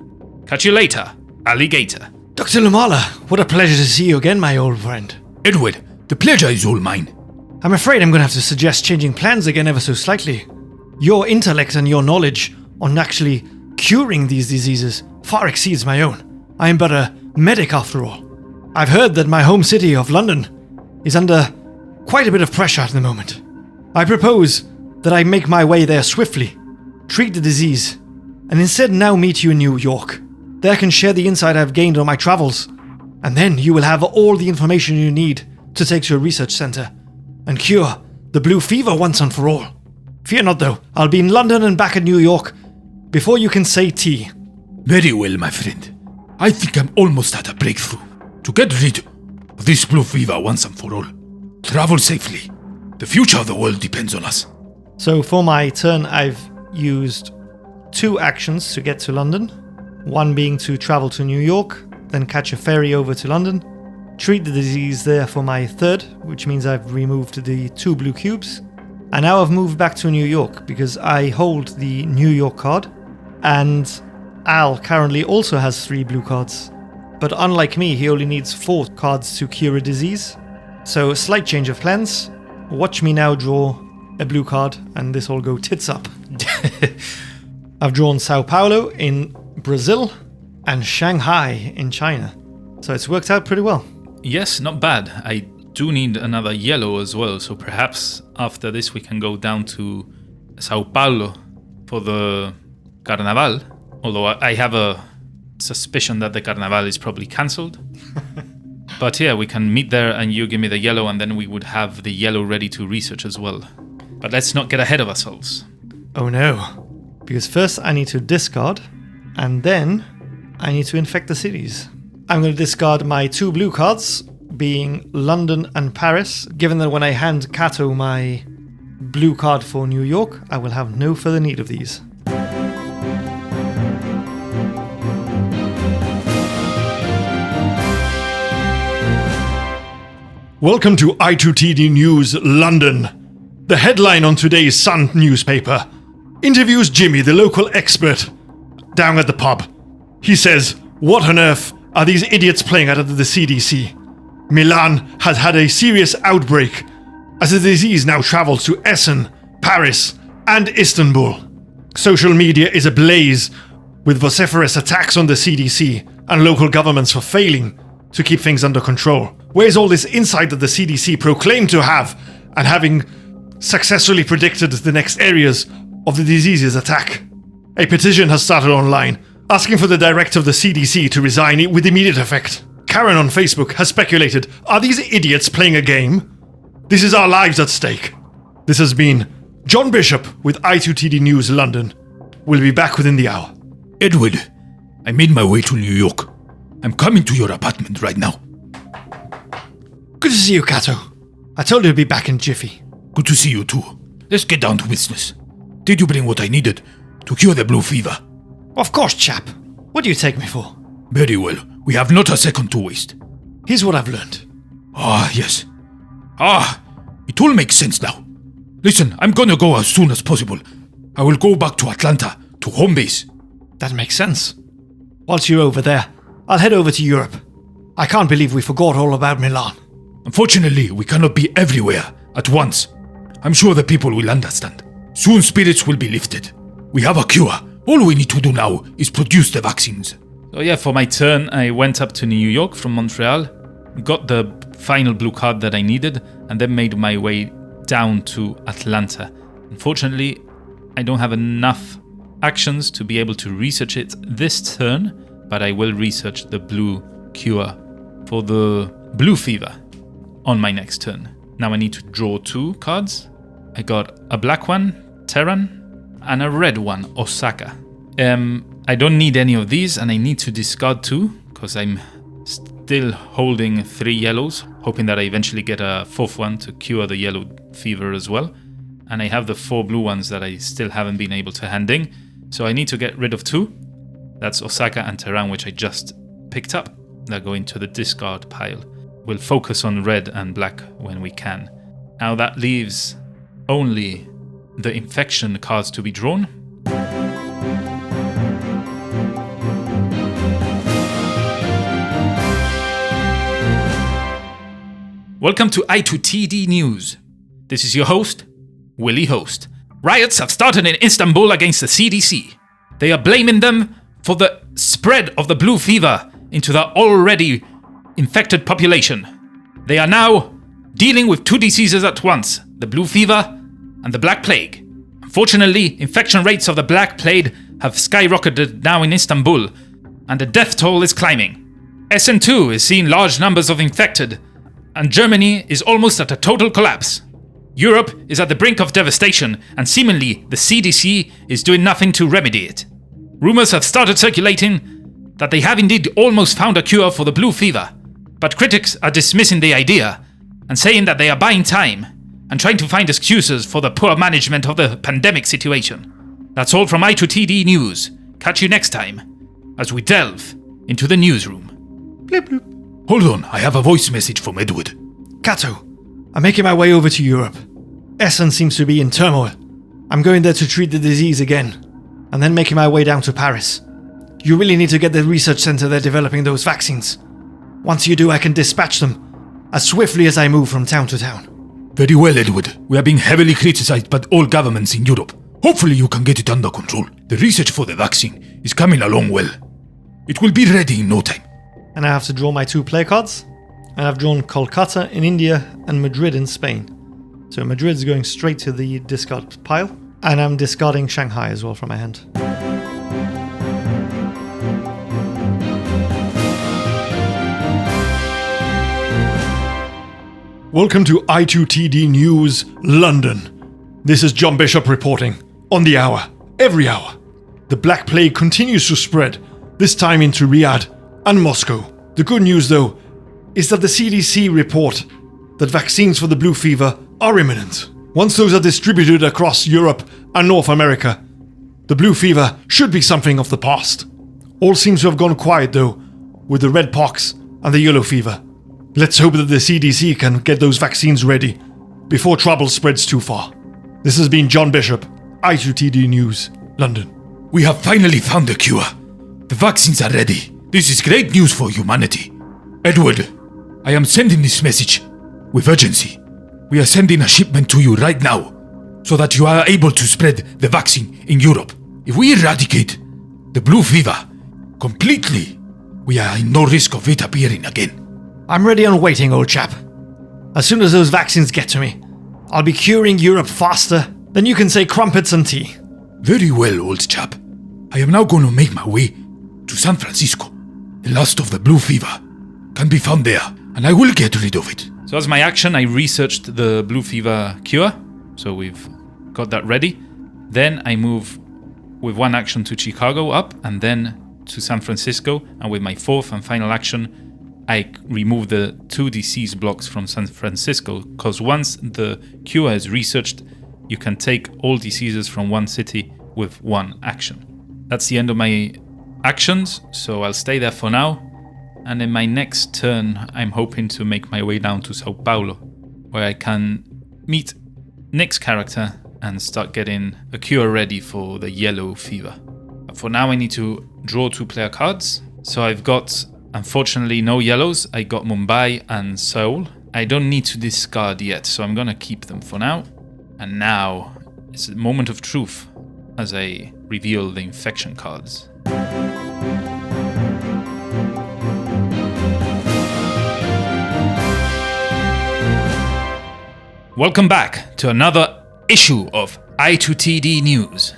Catch you later, alligator. Dr. Lumala, what a pleasure to see you again, my old friend. Edward, the pleasure is all mine. I'm afraid I'm going to have to suggest changing plans again ever so slightly. Your intellect and your knowledge on actually curing these diseases far exceeds my own. I am but a medic after all. I've heard that my home city of London is under quite a bit of pressure at the moment. I propose that I make my way there swiftly, treat the disease, and instead now meet you in New York. There I can share the insight I've gained on my travels, and then you will have all the information you need to take to a research center and cure the blue fever once and for all. Fear not though, I'll be in London and back at New York before you can say tea. Very well, my friend. I think I'm almost at a breakthrough. To get rid of this blue fever once and for all. Travel safely. The future of the world depends on us. So for my turn, I've used 2 actions to get to London. One being to travel to New York, then catch a ferry over to London, treat the disease there for my third, which means I've removed the 2 blue cubes. And now I've moved back to New York because I hold the New York card, and Al currently also has 3 blue cards. But unlike me, he only needs 4 cards to cure a disease. So a slight change of plans. Watch me now draw a blue card, and this will go tits up. I've drawn Sao Paulo in Brazil and Shanghai in China. So it's worked out pretty well. Yes, not bad. I do need another yellow as well, so perhaps after this we can go down to Sao Paulo for the Carnaval. Although I have a suspicion that the Carnaval is probably cancelled. But yeah, we can meet there and you give me the yellow, and then we would have the yellow ready to research as well. But let's not get ahead of ourselves. Oh no. Because first I need to discard, and then I need to infect the cities. I'm going to discard my 2 blue cards, being London and Paris, given that when I hand Kato my blue card for New York, I will have no further need of these. Welcome to I2TD News London. The headline on today's Sun newspaper interviews Jimmy, the local expert, down at the pub. He says, "What on earth are these idiots playing at the CDC? Milan has had a serious outbreak as the disease now travels to Essen, Paris, and Istanbul. Social media is ablaze with vociferous attacks on the CDC and local governments for failing to keep things under control. Where's all this insight that the CDC proclaimed to have, and having successfully predicted the next areas of the disease's attack? A petition has started online, asking for the director of the CDC to resign with immediate effect. Karen on Facebook has speculated, are these idiots playing a game? This is our lives at stake." This has been John Bishop with I2TD News London. We'll be back within the hour. Edward, I made my way to New York. I'm coming to your apartment right now. Good to see you, Kato. I told you to be back in jiffy. Good to see you too. Let's get down to business. Did you bring what I needed to cure the blue fever? Of course, chap. What do you take me for? Very well. We have not a second to waste. Here's what I've learned. Ah, yes. It all makes sense now. Listen, I'm gonna go as soon as possible. I will go back to Atlanta, to home base. That makes sense. Whilst you're over there, I'll head over to Europe. I can't believe we forgot all about Milan. Unfortunately, we cannot be everywhere at once. I'm sure the people will understand. Soon spirits will be lifted. We have a cure. All we need to do now is produce the vaccines. So yeah, for my turn, I went up to New York from Montreal, got the final blue card that I needed, and then made my way down to Atlanta. Unfortunately, I don't have enough actions to be able to research it this turn, but I will research the blue cure for the blue fever on my next turn. Now I need to draw 2 cards. I got a black one, Tehran, and a red one, Osaka. I don't need any of these, and I need to discard 2 because I'm still holding 3 yellows, hoping that I eventually get a 4th one to cure the yellow fever as well. And I have the 4 blue ones that I still haven't been able to hand in, so I need to get rid of 2. That's Osaka and Tehran, which I just picked up. They're going to the discard pile. We'll focus on red and black when we can. Now that leaves only the infection cards to be drawn. Welcome to I2TD News. This is your host, Willie Host. Riots have started in Istanbul against the CDC. They are blaming them for the spread of the blue fever into the already infected population. They are now dealing with two diseases at once, the blue fever and the black plague. Unfortunately, infection rates of the black plague have skyrocketed now in Istanbul, and the death toll is climbing. SN2 is seeing large numbers of infected, and Germany is almost at a total collapse. Europe is at the brink of devastation, and seemingly the CDC is doing nothing to remedy it. Rumors have started circulating that they have indeed almost found a cure for the blue fever, but critics are dismissing the idea and saying that they are buying time and trying to find excuses for the poor management of the pandemic situation. That's all from I2TD News. Catch you next time as we delve into the newsroom. Blip bloop. Hold on, I have a voice message from Edward. Kato, I'm making my way over to Europe. Essen seems to be in turmoil. I'm going there to treat the disease again, and then making my way down to Paris. You really need to get the research center there developing those vaccines. Once you do, I can dispatch them as swiftly as I move from town to town. Very well, Edward. We are being heavily criticized by all governments in Europe. Hopefully you can get it under control. The research for the vaccine is coming along well. It will be ready in no time. And I have to draw my 2 play cards. And I've drawn Kolkata in India and Madrid in Spain. So Madrid's going straight to the discard pile. And I'm discarding Shanghai as well from my hand. Welcome to I2TD News, London. This is John Bishop reporting. On the hour, every hour. The Black Plague continues to spread, this time into Riyadh and Moscow. The good news, though, is that the CDC report that vaccines for the blue fever are imminent. Once those are distributed across Europe and North America, the blue fever should be something of the past. All seems to have gone quiet, though, with the red pox and the yellow fever. Let's hope that the CDC can get those vaccines ready before trouble spreads too far. This has been John Bishop, I2TD News, London. We have finally found a cure. The vaccines are ready. This is great news for humanity. Edward, I am sending this message with urgency. We are sending a shipment to you right now so that you are able to spread the vaccine in Europe. If we eradicate the blue fever completely, we are in no risk of it appearing again. I'm ready and waiting, old chap. As soon as those vaccines get to me, I'll be curing Europe faster than you can say crumpets and tea. Very well, old chap. I am now going to make my way to San Francisco. The last of the blue fever can be found there, and I will get rid of it. So as my action, I researched the blue fever cure. So we've got that ready. Then I move with one action to Chicago up and then to San Francisco. And with my 4th and final action, I remove the 2 disease blocks from San Francisco, because once the cure is researched, you can take all diseases from one city with one action. That's the end of my actions, so I'll stay there for now. And in my next turn, I'm hoping to make my way down to Sao Paulo, where I can meet Nick's character and start getting a cure ready for the yellow fever. But for now, I need to draw 2 player cards. So I've got, unfortunately, no yellows. I got Mumbai and Seoul. I don't need to discard yet, so I'm gonna keep them for now. And now, it's a moment of truth as I reveal the infection cards. Welcome back to another issue of I2TD News.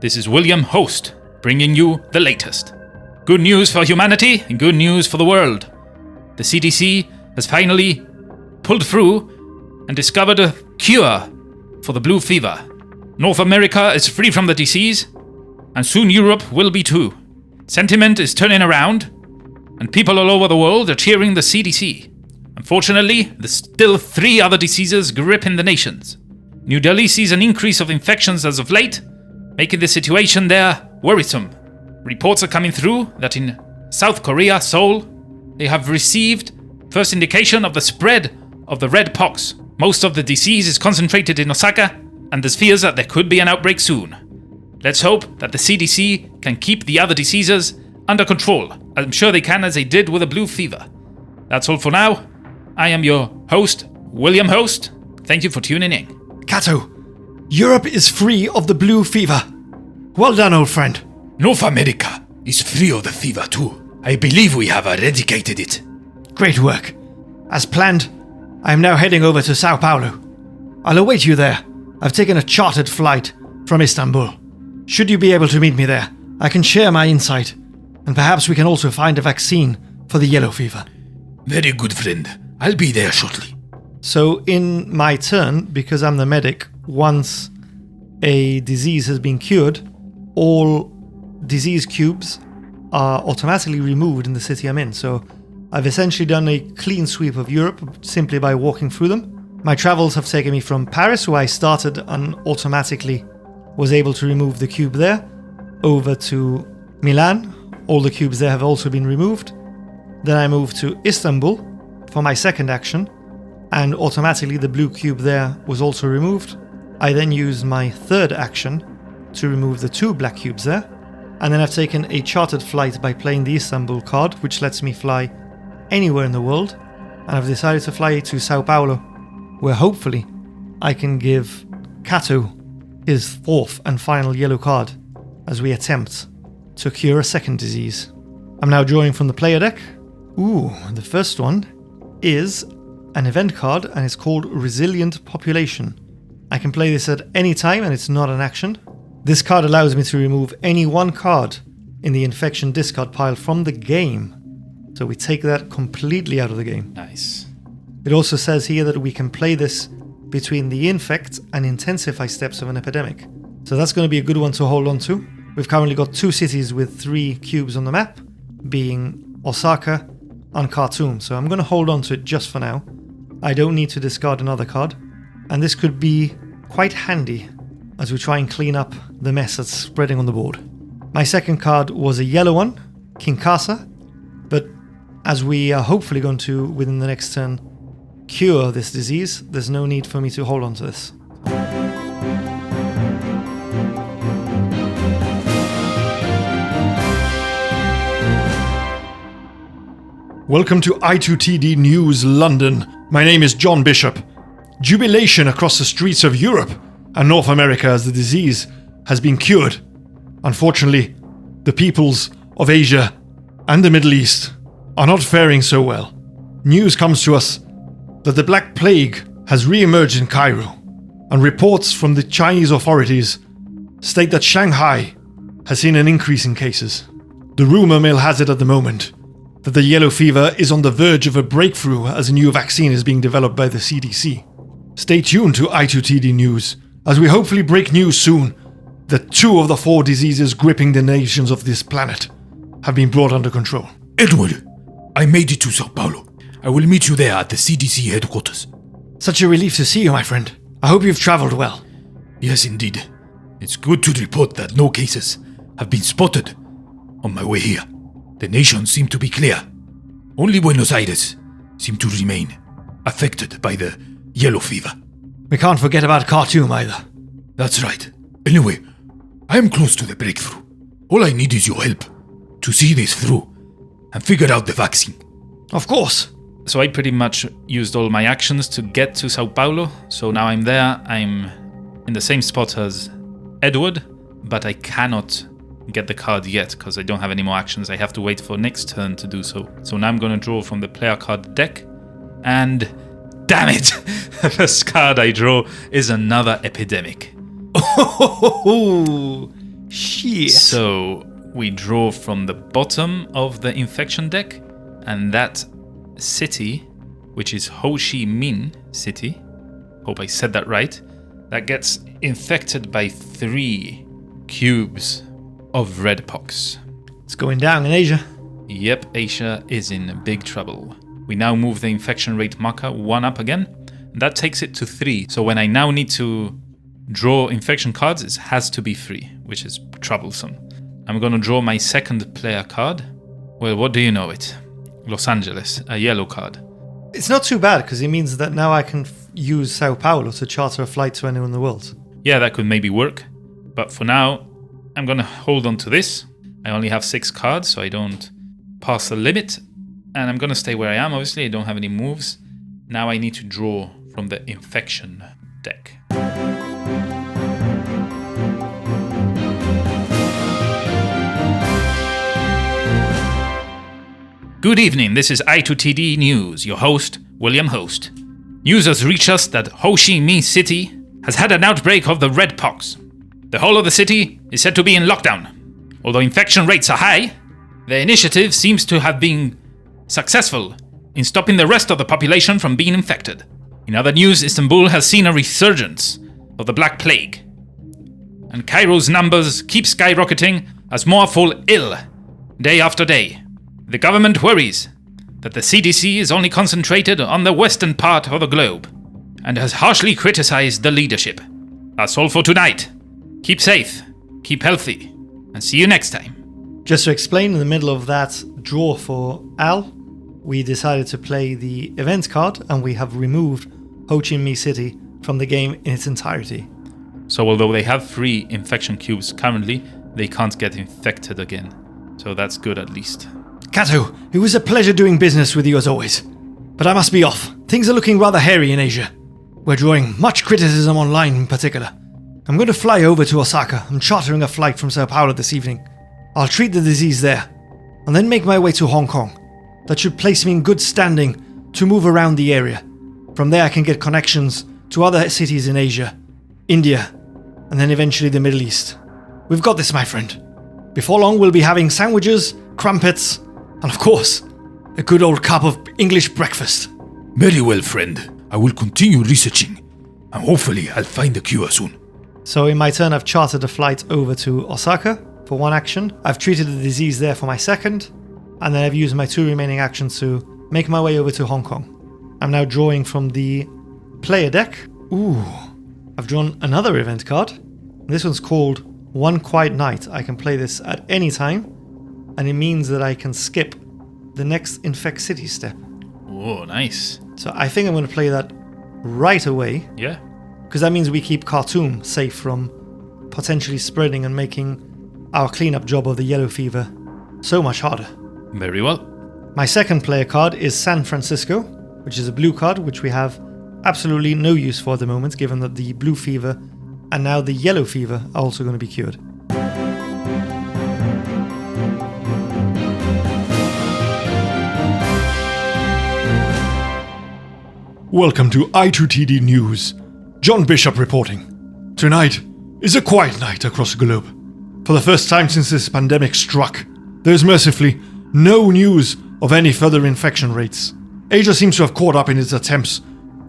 This is William Host, bringing you the latest. Good news for humanity and good news for the world. The CDC has finally pulled through and discovered a cure for the blue fever. North America is free from the disease, and soon Europe will be too. Sentiment is turning around, and people all over the world are cheering the CDC. Unfortunately, there's still 3 other diseases gripping the nations. New Delhi sees an increase of infections as of late, making the situation there worrisome. Reports are coming through that in South Korea, Seoul, they have received first indication of the spread of the red pox. Most of the disease is concentrated in Osaka, and there's fears that there could be an outbreak soon. Let's hope that the CDC can keep the other diseases under control. I'm sure they can, as they did with the blue fever. That's all for now. I am your host, William Host. Thank Thank you for tuning in. Cato, Europe is free of the blue fever. Well done, old friend. North America is free of the fever too. I believe we have eradicated it. Great work. As planned, I am now heading over to Sao Paulo. I'll await you there. I've taken a chartered flight from Istanbul. Should you be able to meet me there, I can share my insight, and perhaps we can also find a vaccine for the yellow fever. Very good, friend. I'll be there shortly. So in my turn, because I'm the medic, once a disease has been cured, all disease cubes are automatically removed in the city I'm in. So I've essentially done a clean sweep of Europe simply by walking through them. My travels have taken me from Paris, where I started and automatically was able to remove the cube there, over to Milan. All the cubes there have also been removed. Then I moved to Istanbul for my second action, and automatically the blue cube there was also removed. I then used my third action to remove the 2 black cubes there, and then I've taken a chartered flight by playing the Istanbul card, which lets me fly anywhere in the world, and I've decided to fly to Sao Paulo, where hopefully I can give Cato his 4th and final yellow card as we attempt to cure a second disease. I'm now drawing from the player deck. Ooh, the first one is an event card, and it's called Resilient Population. I can play this at any time, and it's not an action. This card allows me to remove any one card in the infection discard pile from the game. So we take that completely out of the game. Nice. It also says here that we can play this between the infect and intensify steps of an epidemic. So that's going to be a good one to hold on to. We've currently got 2 cities with 3 cubes on the map, being Osaka and Khartoum. So I'm going to hold on to it just for now. I don't need to discard another card. And this could be quite handy as we try and clean up the mess that's spreading on the board. My second card was a yellow one, Kinkasa. But as we are hopefully going to, within the next turn, cure this disease, there's no need for me to hold on to this. Welcome to I2TD News London. My name is John Bishop. Jubilation across the streets of Europe and North America as the disease has been cured. Unfortunately, the peoples of Asia and the Middle East are not faring so well. News comes to us that the Black Plague has re-emerged in Cairo, and reports from the Chinese authorities state that Shanghai has seen an increase in cases. The rumor mill has it at the moment that the yellow fever is on the verge of a breakthrough as a new vaccine is being developed by the CDC. Stay tuned to I2TD News as we hopefully break news soon that 2 of the 4 diseases gripping the nations of this planet have been brought under control. Edward, I made it to Sao Paulo. I will meet you there at the CDC headquarters. Such a relief to see you, my friend. I hope you've traveled well. Yes, indeed. It's good to report that no cases have been spotted on my way here. The nations seem to be clear. Only Buenos Aires seem to remain affected by the yellow fever. We can't forget about Khartoum either. That's right. Anyway, I am close to the breakthrough. All I need is your help to see this through and figure out the vaccine. Of course. So I pretty much used all my actions to get to Sao Paulo. So now I'm there. I'm in the same spot as Edward, but I cannot get the card yet because I don't have any more actions. I have to wait for next turn to do so. So now I'm going to draw from the player card deck. And damn it! The first card I draw is another epidemic. Oh, shit. So we draw from the bottom of the infection deck, and that city, which is Ho Chi Minh City, hope I said that right, that gets infected by 3 cubes of red pox. It's going down in Asia. Yep, Asia is in big trouble. We now move the infection rate marker 1 up again. That takes it to 3. So when I now need to draw infection cards, it has to be 3, which is troublesome. I'm going to draw my second player card. Well, what do you know it? Los Angeles, a yellow card. It's not too bad because it means that now I can use Sao Paulo to charter a flight to anywhere in the world. Yeah, that could maybe work. But for now, I'm going to hold on to this. I only have 6 cards, so I don't pass the limit. And I'm going to stay where I am, obviously. I don't have any moves. Now I need to draw from the infection deck. Good evening, this is I2TD News, your host, William Host. News has reached us that Ho Chi Minh City has had an outbreak of the red pox. The whole of the city is said to be in lockdown. Although infection rates are high, the initiative seems to have been successful in stopping the rest of the population from being infected. In other news, Istanbul has seen a resurgence of the Black Plague, and Cairo's numbers keep skyrocketing as more fall ill day after day. The government worries that the CDC is only concentrated on the western part of the globe and has harshly criticized the leadership. That's all for tonight. Keep safe, keep healthy, and see you next time. Just to explain, in the middle of that draw for Al, we decided to play the event card and we have removed Ho Chi Minh City from the game in its entirety. So although they have 3 infection cubes currently, they can't get infected again. So that's good at least. Kato, it was a pleasure doing business with you as always. But I must be off. Things are looking rather hairy in Asia. We're drawing much criticism online in particular. I'm going to fly over to Osaka. I'm chartering a flight from Sao Paulo this evening. I'll treat the disease there, and then make my way to Hong Kong. That should place me in good standing to move around the area. From there I can get connections to other cities in Asia, India, and then eventually the Middle East. We've got this, my friend. Before long we'll be having sandwiches, crumpets, and of course, a good old cup of English breakfast. Very well, friend. I will continue researching, and hopefully I'll find the cure soon. So in my turn, I've chartered a flight over to Osaka for 1 action. I've treated the disease there for my 2nd, and then I've used my 2 remaining actions to make my way over to Hong Kong. I'm now drawing from the player deck. Ooh, I've drawn another event card. This one's called One Quiet Night. I can play this at any time, and it means that I can skip the next Infect City step. Oh, nice. So I think I'm going to play that right away, Yeah. because that means we keep Khartoum safe from potentially spreading and making our cleanup job of the yellow fever so much harder. Very well. My second player card is San Francisco, which is a blue card, which we have absolutely no use for at the moment, given that the blue fever and now the yellow fever are also going to be cured. Welcome to I2TD News. John Bishop reporting. Tonight is a quiet night across the globe. For the first time since this pandemic struck, there is mercifully no news of any further infection rates. Asia seems to have caught up in its attempts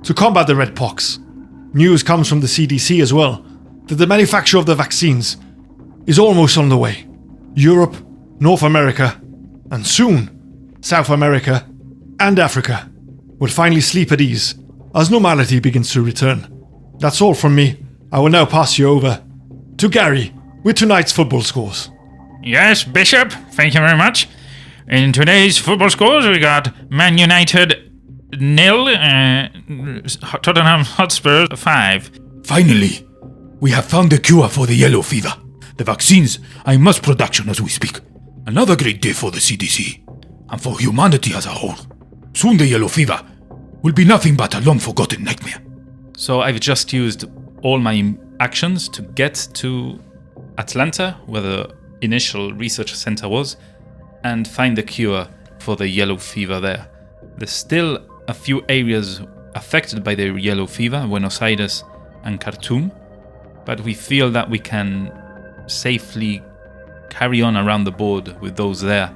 to combat the red pox. News comes from the CDC as well, that the manufacture of the vaccines is almost on the way. Europe, North America, and soon South America and Africa will finally sleep at ease as normality begins to return. That's all from me. I will now pass you over to Gary with tonight's football scores. Yes, Bishop, thank you very much. In today's football scores, we got Man United 0, Tottenham Hotspur 5. Finally, we have found the cure for the yellow fever. The vaccines are in mass production as we speak. Another great day for the CDC, and for humanity as a whole. Soon the yellow fever will be nothing but a long-forgotten nightmare. So I've just used all my actions to get to Atlanta, where the initial research center was, and find the cure for the yellow fever there. There's still a few areas affected by the yellow fever, Buenos Aires and Khartoum, but we feel that we can safely carry on around the board with those there,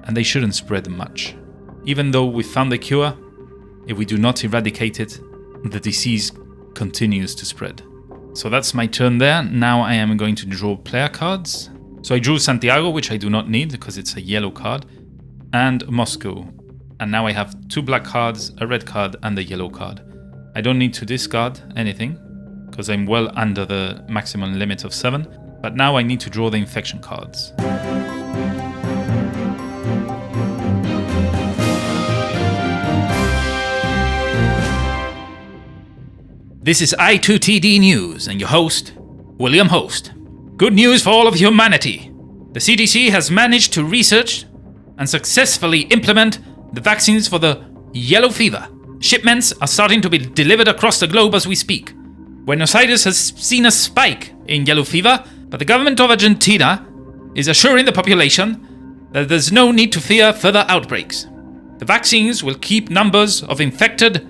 and they shouldn't spread much. Even though we found the cure, if we do not eradicate it, the disease continues to spread. So that's my turn there. Now I am going to draw player cards. So I drew Santiago, which I do not need because it's a yellow card, and Moscow. And now I have 2 black cards, a red card, and a yellow card. I don't need to discard anything because I'm well under the maximum limit of 7. But now I need to draw the infection cards. This is I2TD News and your host, William Host. Good news for all of humanity. The CDC has managed to research and successfully implement the vaccines for the yellow fever. Shipments are starting to be delivered across the globe as we speak. Buenos Aires has seen a spike in yellow fever, but the government of Argentina is assuring the population that there's no need to fear further outbreaks. The vaccines will keep numbers of infected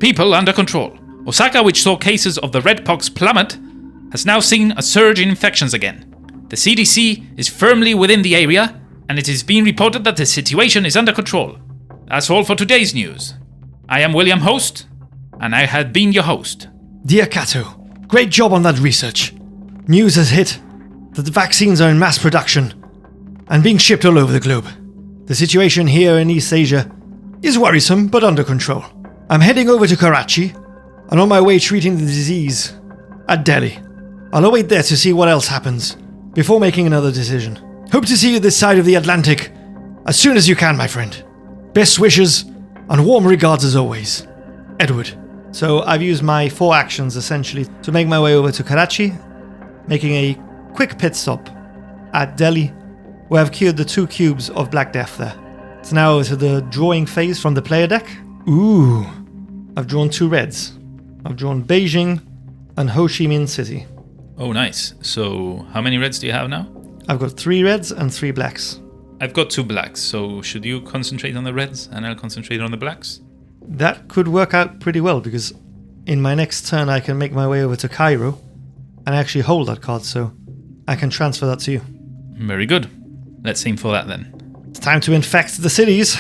people under control. Osaka, which saw cases of the red pox plummet, has now seen a surge in infections again. The CDC is firmly within the area, and it is being reported that the situation is under control. That's all for today's news. I am William Host, and I have been your host. Dear Kato, great job on that research. News has hit that the vaccines are in mass production and being shipped all over the globe. The situation here in East Asia is worrisome but under control. I'm heading over to Karachi and on my way treating the disease at Delhi. I'll await there to see what else happens before making another decision. Hope to see you this side of the Atlantic as soon as you can, my friend. Best wishes and warm regards as always. Edward. So I've used my 4 actions essentially to make my way over to Karachi, making a quick pit stop at Delhi, where I've cured the 2 cubes of Black Death there. It's now over to the drawing phase from the player deck. Ooh, I've drawn 2 reds. I've drawn Beijing and Ho Chi Minh City. Oh, nice. So, how many reds do you have now? I've got 3 reds and 3 blacks. I've got 2 blacks, so should you concentrate on the reds and I'll concentrate on the blacks? That could work out pretty well because in my next turn I can make my way over to Cairo and actually hold that card, so I can transfer that to you. Very good. Let's aim for that then. It's time to infect the cities.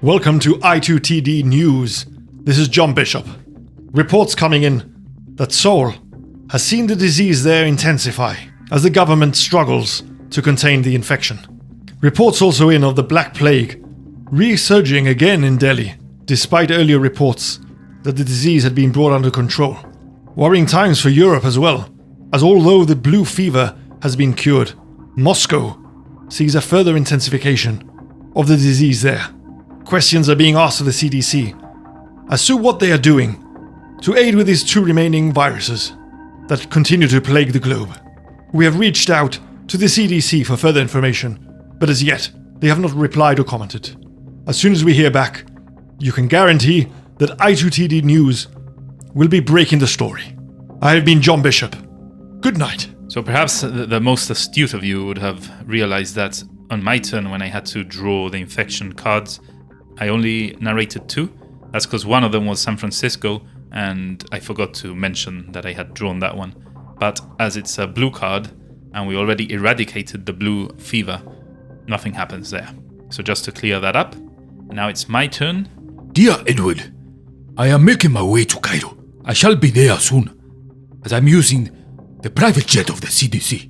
Welcome to I2TD News. This is John Bishop. Reports coming in that Seoul has seen the disease there intensify as the government struggles to contain the infection. Reports also in of the Black Plague resurging again in Delhi, despite earlier reports that the disease had been brought under control. Worrying times for Europe as well, as although the blue fever has been cured, Moscow sees a further intensification of the disease there. Questions are being asked of the CDC as to what they are doing to aid with these 2 remaining viruses that continue to plague the globe. We have reached out to the CDC for further information, but as yet, they have not replied or commented. As soon as we hear back, you can guarantee that I2TD News will be breaking the story. I have been John Bishop. Good night. So perhaps the most astute of you would have realized that on my turn when I had to draw the infection cards, I only narrated 2. That's because one of them was San Francisco, and I forgot to mention that I had drawn that one. But as it's a blue card, and we already eradicated the blue fever, nothing happens there. So just to clear that up, now it's my turn. Dear Edward, I am making my way to Cairo. I shall be there soon, as I'm using the private jet of the CDC.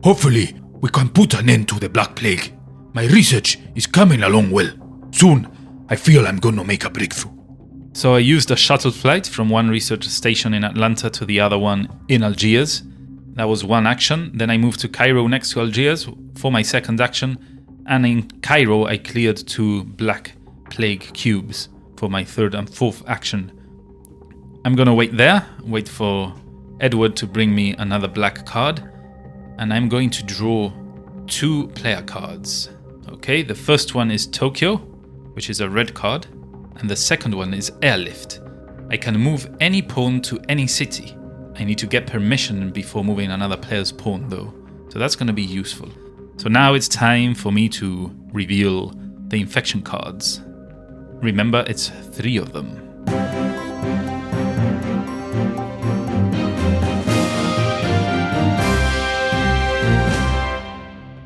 Hopefully, we can put an end to the Black Plague. My research is coming along well. Soon, I feel I'm gonna make a breakthrough. So I used a shuttle flight from one research station in Atlanta to the other one in Algiers. That was 1 action. Then I moved to Cairo next to Algiers for my 2nd action. And in Cairo, I cleared 2 Black Plague cubes for my 3rd and 4th action. I'm gonna wait there, wait for Edward to bring me another black card. And I'm going to draw 2 player cards. Okay, the first one is Tokyo, which is a red card. And the second one is Airlift. I can move any pawn to any city. I need to get permission before moving another player's pawn though. So that's going to be useful. So now it's time for me to reveal the infection cards. Remember, it's 3 of them.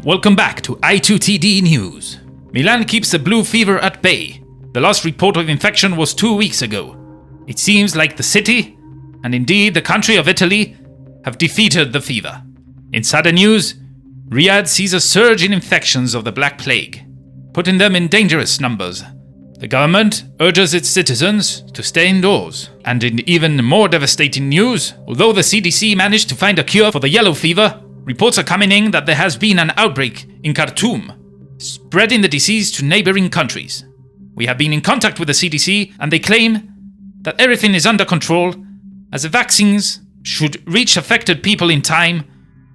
Welcome back to I2TD News. Milan keeps the blue fever at bay. The last report of infection was 2 weeks ago. It seems like the city, and indeed the country of Italy, have defeated the fever. In sadder news, Riyadh sees a surge in infections of the Black Plague, putting them in dangerous numbers. The government urges its citizens to stay indoors. And in even more devastating news, although the CDC managed to find a cure for the yellow fever, reports are coming in that there has been an outbreak in Khartoum, spreading the disease to neighboring countries. We have been in contact with the CDC, and they claim that everything is under control, as the vaccines should reach affected people in time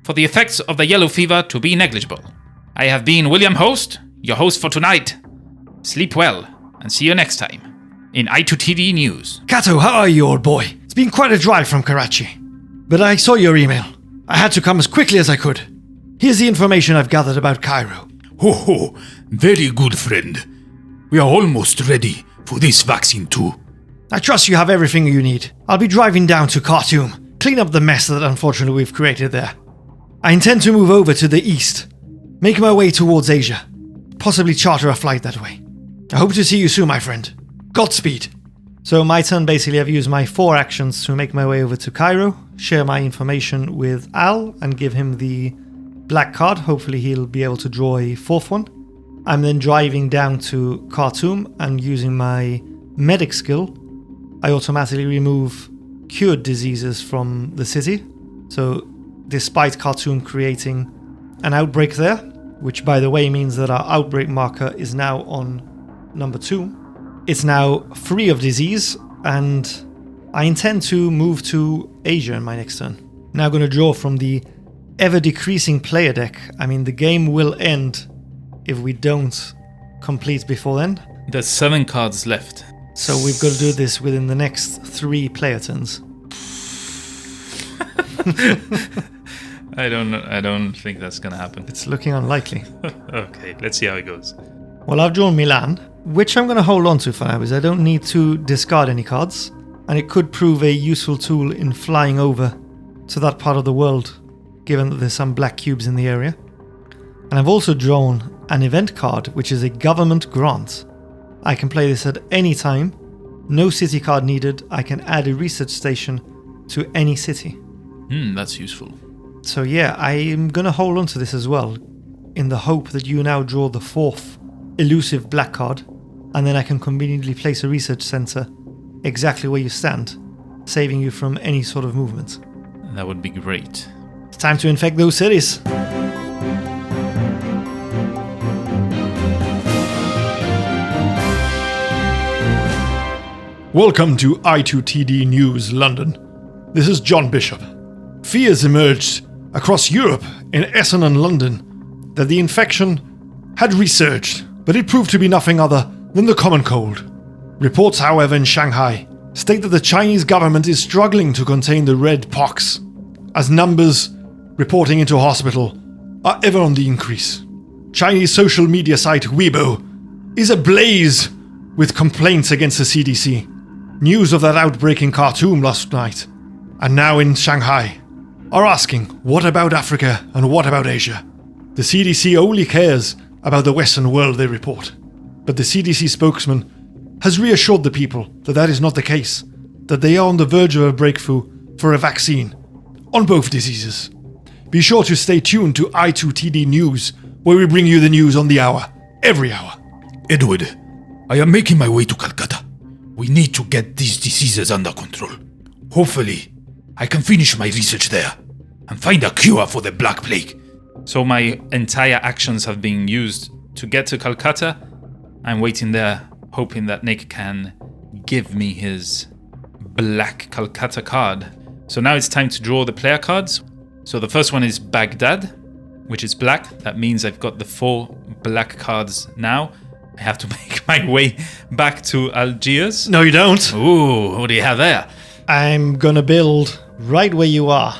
for for the effects of the yellow fever to be negligible. I have been William Host, your host for tonight. Sleep well, and see you next time in I2TD News. Kato, how are you, old boy? It's been quite a drive from Karachi. But I saw your email. I had to come as quickly as I could. Here's the information I've gathered about Cairo. Ho ho, very good friend. We are almost ready for this vaccine too. I trust you have everything you need. I'll be driving down to Khartoum, clean up the mess that unfortunately we've created there. I intend to move over to the east, make my way towards Asia, possibly charter a flight that way. I hope to see you soon, my friend. Godspeed. So my turn, basically I've used my 4 actions to make my way over to Cairo, share my information with Al and give him the black card. Hopefully he'll be able to draw a 4th one. I'm then driving down to Khartoum and using my medic skill, I automatically remove cured diseases from the city. So despite Khartoum creating an outbreak there, which by the way means that our outbreak marker is now on number 2, it's now free of disease, and I intend to move to Asia in my next turn. Now going to draw from the ever-decreasing player deck. I mean, the game will end if we don't complete before then. There's 7 cards left. So we've got to do this within the next 3 player turns. I don't think that's gonna happen. It's looking unlikely. Okay, let's see how it goes. Well, I've drawn Milan, which I'm going to hold on to for now, because I don't need to discard any cards, and it could prove a useful tool in flying over to that part of the world, given that there's some black cubes in the area. And I've also drawn an event card, which is a government grant. I can play this at any time, no city card needed. I can add a research station to any city. That's useful. So yeah, I'm going to hold on to this as well, in the hope that you now draw the 4th elusive black card, and then I can conveniently place a research center exactly where you stand, saving you from any sort of movement. That would be great. It's time to infect those cities. Welcome to I2TD News London. This is John Bishop. Fears emerged across Europe, in Essen and London, that the infection had resurged, but it proved to be nothing other than the common cold. Reports, however, in Shanghai state that the Chinese government is struggling to contain the red pox, as numbers reporting into hospital are ever on the increase. Chinese social media site Weibo is ablaze with complaints against the CDC. News of that outbreak in Khartoum last night, and now in Shanghai, are asking, what about Africa and what about Asia? The CDC only cares about the Western world, they report. But the CDC spokesman has reassured the people that that is not the case, that they are on the verge of a breakthrough for a vaccine on both diseases. Be sure to stay tuned to I2TD News, where we bring you the news on the hour, every hour. Edward, I am making my way to Calcutta. We need to get these diseases under control. Hopefully, I can finish my research there and find a cure for the Black Plague. So my entire actions have been used to get to Calcutta. I'm waiting there, hoping that Nick can give me his black Calcutta card. So now it's time to draw the player cards. So the first one is Baghdad, which is black. That means I've got the 4 black cards now. I have to make my way back to Algiers. No, you don't. Ooh, what do you have there? I'm going to build, right where you are,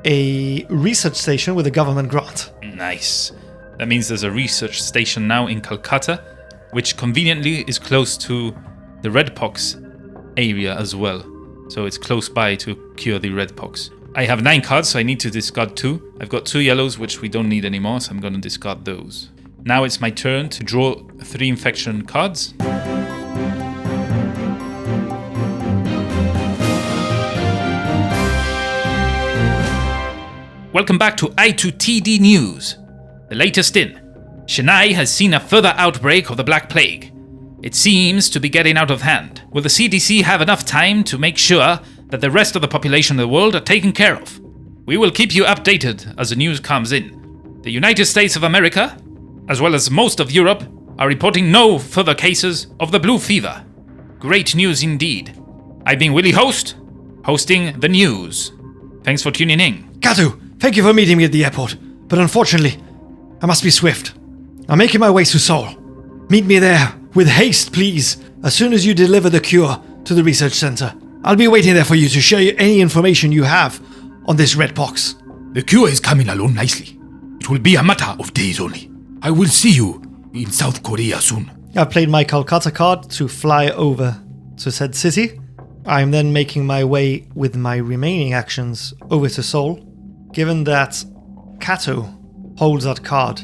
a research station with a government grant. Nice. That means there's a research station now in Calcutta, which conveniently is close to the red pox area as well. So it's close by to cure the red pox. I have 9 cards, so I need to discard 2. I've got 2 yellows, which we don't need anymore, so I'm going to discard those. Now it's my turn to draw 3 infection cards. Welcome back to I2TD News. The latest in. Chennai has seen a further outbreak of the Black Plague. It seems to be getting out of hand. Will the CDC have enough time to make sure that the rest of the population of the world are taken care of? We will keep you updated as the news comes in. The United States of America, as well as most of Europe, are reporting no further cases of the blue fever. Great news indeed. I've been Willie Host, hosting the news. Thanks for tuning in. Kato, Thank you for meeting me at the airport, but unfortunately, I must be swift. I'm making my way to Seoul. Meet me there, with haste, please, as soon as you deliver the cure to the research center. I'll be waiting there for you to share any information you have on this red pox. The cure is coming along nicely. It will be a matter of days only. I will see you in South Korea soon. I've played my Kolkata card to fly over to said city. I'm then making my way with my remaining actions over to Seoul, given that Kato holds that card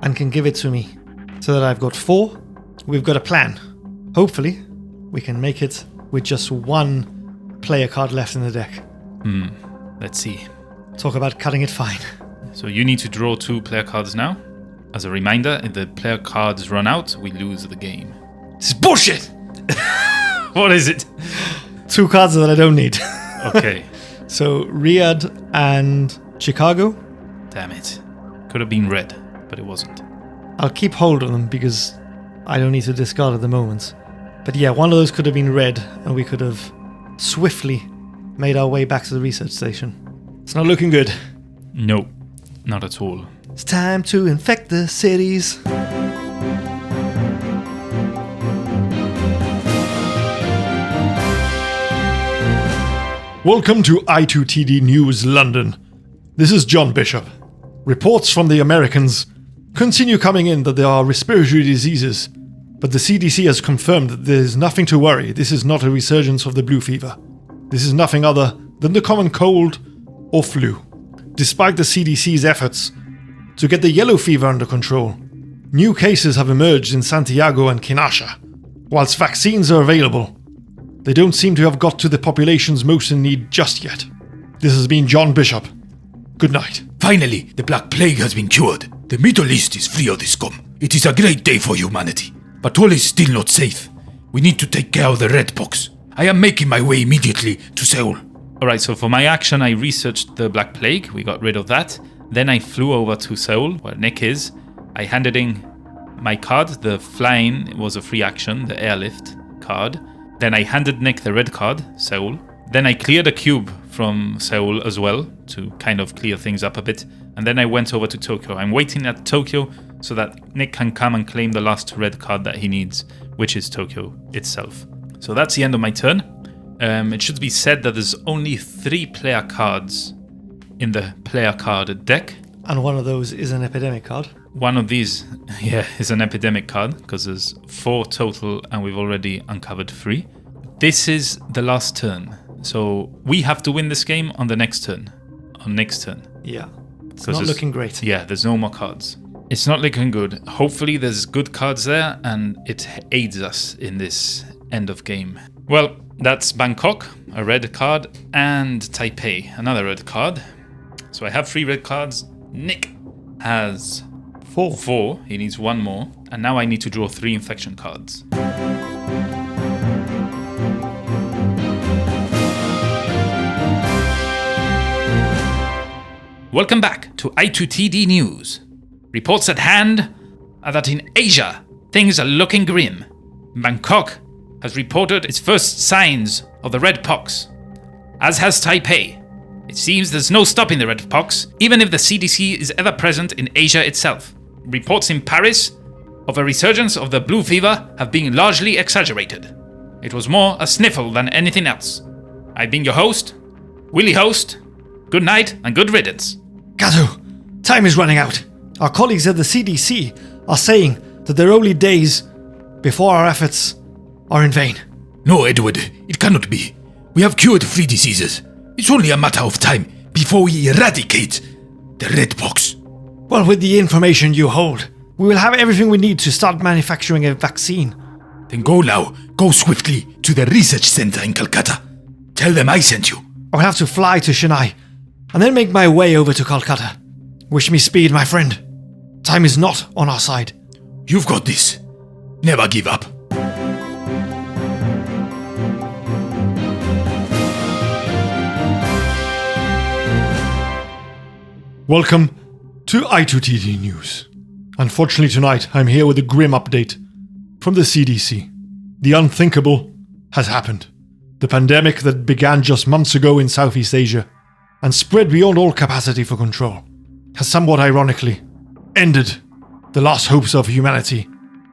and can give it to me so that I've got 4. We've got a plan. Hopefully, we can make it with just 1 player card left in the deck. Let's see. Talk about cutting it fine. So you need to draw 2 player cards now. As a reminder, if the player cards run out, we lose the game. This is bullshit! What is it? 2 cards that I don't need. Okay. So Riyadh and Chicago. Damn it. Could have been red, but it wasn't. I'll keep hold of them because I don't need to discard at the moment. But yeah, one of those could have been red and we could have swiftly made our way back to the research station. It's not looking good. No, not at all. It's time to infect the cities. Welcome to I2TD News London. This is John Bishop. Reports from the Americans continue coming in that there are respiratory diseases, but the CDC has confirmed that there is nothing to worry. This is not a resurgence of the blue fever. This is nothing other than the common cold or flu. Despite the CDC's efforts to get the yellow fever under control, new cases have emerged in Santiago and Kinshasa. Whilst vaccines are available, they don't seem to have got to the populations most in need just yet. This has been John Bishop. Good night. Finally, the Black Plague has been cured. The Middle East is free of this scum. It is a great day for humanity. But all is still not safe. We need to take care of the red pox. I am making my way immediately to Seoul. Alright, so for my action, I researched the Black Plague. We got rid of that. Then I flew over to Seoul, where Nick is. I handed in my card. The flying was a free action, the airlift card. Then I handed Nick the red card, Seoul. Then I cleared a cube from Seoul as well, to kind of clear things up a bit. And then I went over to Tokyo. I'm waiting at Tokyo so that Nick can come and claim the last red card that he needs, which is Tokyo itself. So that's the end of my turn. It should be said that there's only 3 player cards in the player card deck. And one of those is an epidemic card. One of these, is an epidemic card, because there's 4 total and we've already uncovered 3. This is the last turn. So we have to win this game on the next turn. On next turn. Yeah. It's not looking great. Yeah, there's no more cards. It's not looking good. Hopefully there's good cards there and it aids us in this end of game. Well, that's Bangkok, a red card, and Taipei, another red card. So I have 3 red cards. Nick has 4. He needs 1 more. And now I need to draw 3 infection cards. Welcome back to I2TD News. Reports at hand are that in Asia, things are looking grim. Bangkok has reported its first signs of the red pox, as has Taipei. It seems there's no stopping the red pox, even if the CDC is ever present in Asia itself. Reports in Paris of a resurgence of the blue fever have been largely exaggerated. It was more a sniffle than anything else. I've been your host, Willy Host. Good night and good riddance. Kato, time is running out. Our colleagues at the CDC are saying that there are only days before our efforts are in vain. No, Edward, it cannot be. We have cured 3 diseases. It's only a matter of time before we eradicate the red pox. Well, with the information you hold, we will have everything we need to start manufacturing a vaccine. Then go now. Go swiftly to the research center in Calcutta. Tell them I sent you. I will have to fly to Chennai and then make my way over to Kolkata. Wish me speed, my friend. Time is not on our side. You've got this. Never give up. Welcome to I2TD News. Unfortunately tonight, I'm here with a grim update from the CDC. The unthinkable has happened. The pandemic that began just months ago in Southeast Asia and spread beyond all capacity for control, has somewhat ironically ended the last hopes of humanity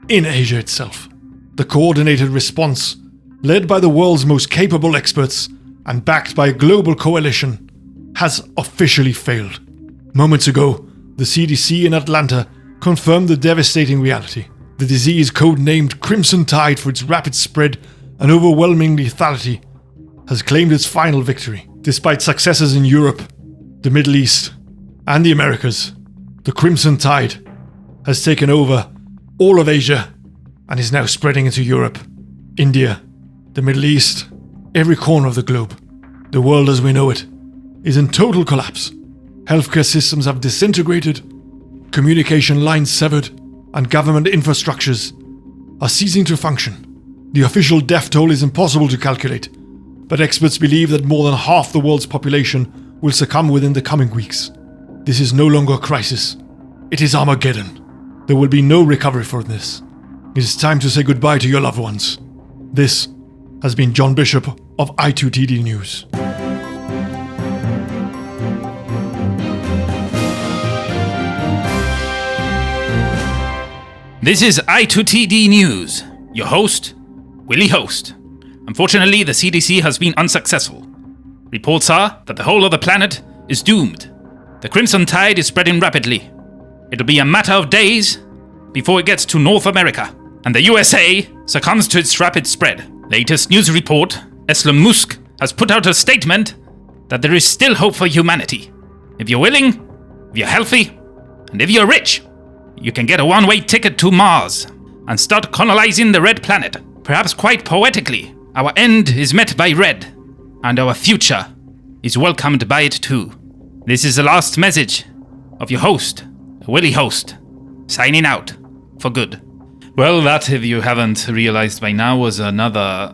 in Asia itself. The coordinated response, led by the world's most capable experts and backed by a global coalition, has officially failed. Moments ago, the CDC in Atlanta confirmed the devastating reality. The disease, codenamed Crimson Tide for its rapid spread and overwhelming lethality, has claimed its final victory. Despite successes in Europe, the Middle East, and the Americas, the Crimson Tide has taken over all of Asia and is now spreading into Europe, India, the Middle East, every corner of the globe. The world as we know it is in total collapse. Healthcare systems have disintegrated, communication lines severed, and government infrastructures are ceasing to function. The official death toll is impossible to calculate, but experts believe that more than half the world's population will succumb within the coming weeks. This is no longer a crisis. It is Armageddon. There will be no recovery from this. It is time to say goodbye to your loved ones. This has been John Bishop of I2TD News. This is I2TD News. Your host, Willie Host. Unfortunately, the CDC has been unsuccessful. Reports are that the whole of the planet is doomed. The Crimson Tide is spreading rapidly. It'll be a matter of days before it gets to North America, and the USA succumbs to its rapid spread. Latest news report, Elon Musk has put out a statement that there is still hope for humanity. If you're willing, if you're healthy, and if you're rich, you can get a one-way ticket to Mars and start colonizing the red planet. Perhaps quite poetically, our end is met by red, and our future is welcomed by it too. This is the last message of your host, Willie Host, signing out for good. Well, that, if you haven't realized by now, was another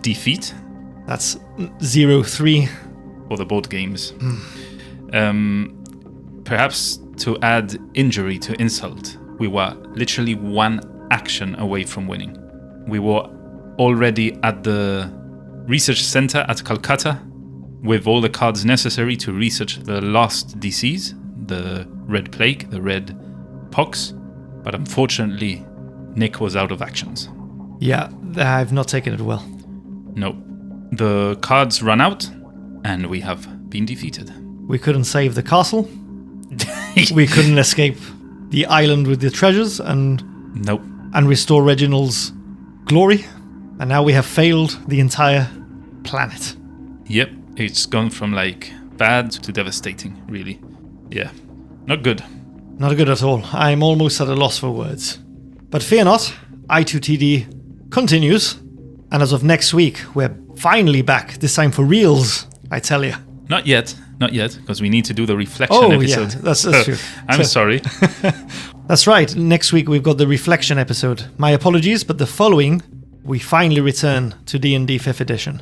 defeat That's 0-3. for the board games. Perhaps to add injury to insult, we were literally one action away from winning. We were already at the research center at Calcutta with all the cards necessary to research the last disease, the Red Plague, the Red Pox, but unfortunately, Nick was out of actions. Yeah, I've not taken it well. No. The cards ran out, and we have been defeated. We couldn't save the castle. We couldn't escape the island with the treasures and Nope. restore Reginald's glory. And now we have failed the entire planet. Yep, it's gone from like bad to devastating, really. Yeah, not good. Not good at all. I'm almost at a loss for words. But fear not, I2TD continues. And as of next week, we're finally back, this time for reals, I tell you. Not yet, because we need to do the reflection Oh, episode. yeah, that's true. I'm sorry. That's right. Next week, we've got the reflection episode. My apologies, but the following, we finally return to D&D 5th edition.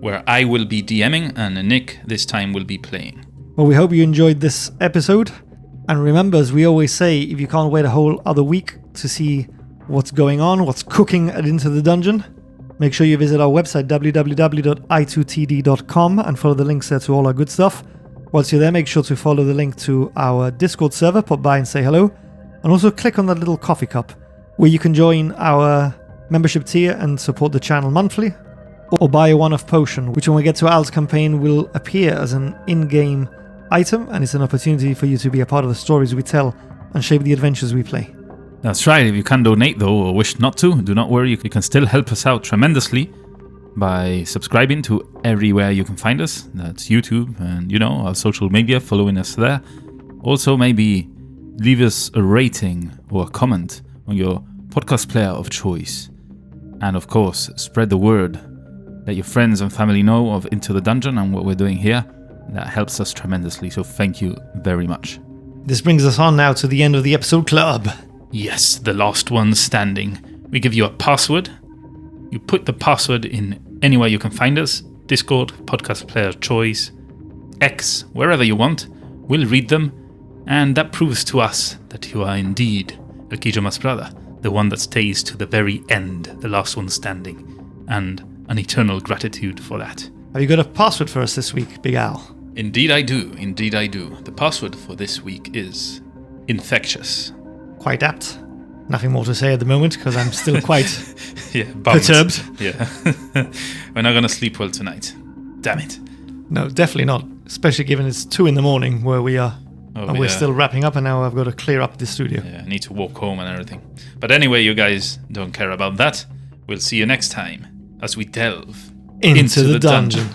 Where I will be DMing and Nick this time will be playing. Well, we hope you enjoyed this episode. And remember, as we always say, if you can't wait a whole other week to see what's going on, what's cooking at Into the Dungeon, make sure you visit our website, www.i2td.com, and follow the links there to all our good stuff. Once you're there, make sure to follow the link to our Discord server, pop by and say hello, and also click on that little coffee cup, where you can join our membership tier and support the channel monthly, or buy a one-off potion, which when we get to Al's campaign will appear as an in-game item, and it's an opportunity for you to be a part of the stories we tell and shape the adventures we play. That's right. If you can't donate, though, or wish not to, do not worry. You can still help us out tremendously by subscribing to everywhere you can find us. That's YouTube and, our social media, following us there. Also, maybe leave us a rating or a comment on your podcast player of choice. And, of course, spread the word. Let your friends and family know of Into the Dungeon and what we're doing here. That helps us tremendously, so thank you very much. This brings us on now to the end of the episode club. Yes, the last one standing. We give you a password. You put the password in anywhere you can find us. Discord, podcast player of choice, X, wherever you want. We'll read them, and that proves to us that you are indeed El Quillo Mas brother, the one that stays to the very end, the last one standing, and an eternal gratitude for that. Have you got a password for us this week, Big Al? Indeed I do. Indeed I do. The password for this week is infectious. Quite apt. Nothing more to say at the moment because I'm still quite Bummed. perturbed. Yeah. We're not going to sleep well tonight. Damn it. No, definitely not. Especially given it's 2 a.m. where we are. Oh, and we're yeah. still wrapping up and now I've got to clear up the studio. Yeah, I need to walk home and everything. But anyway, you guys don't care about that. We'll see you next time as we delve Into the dungeon.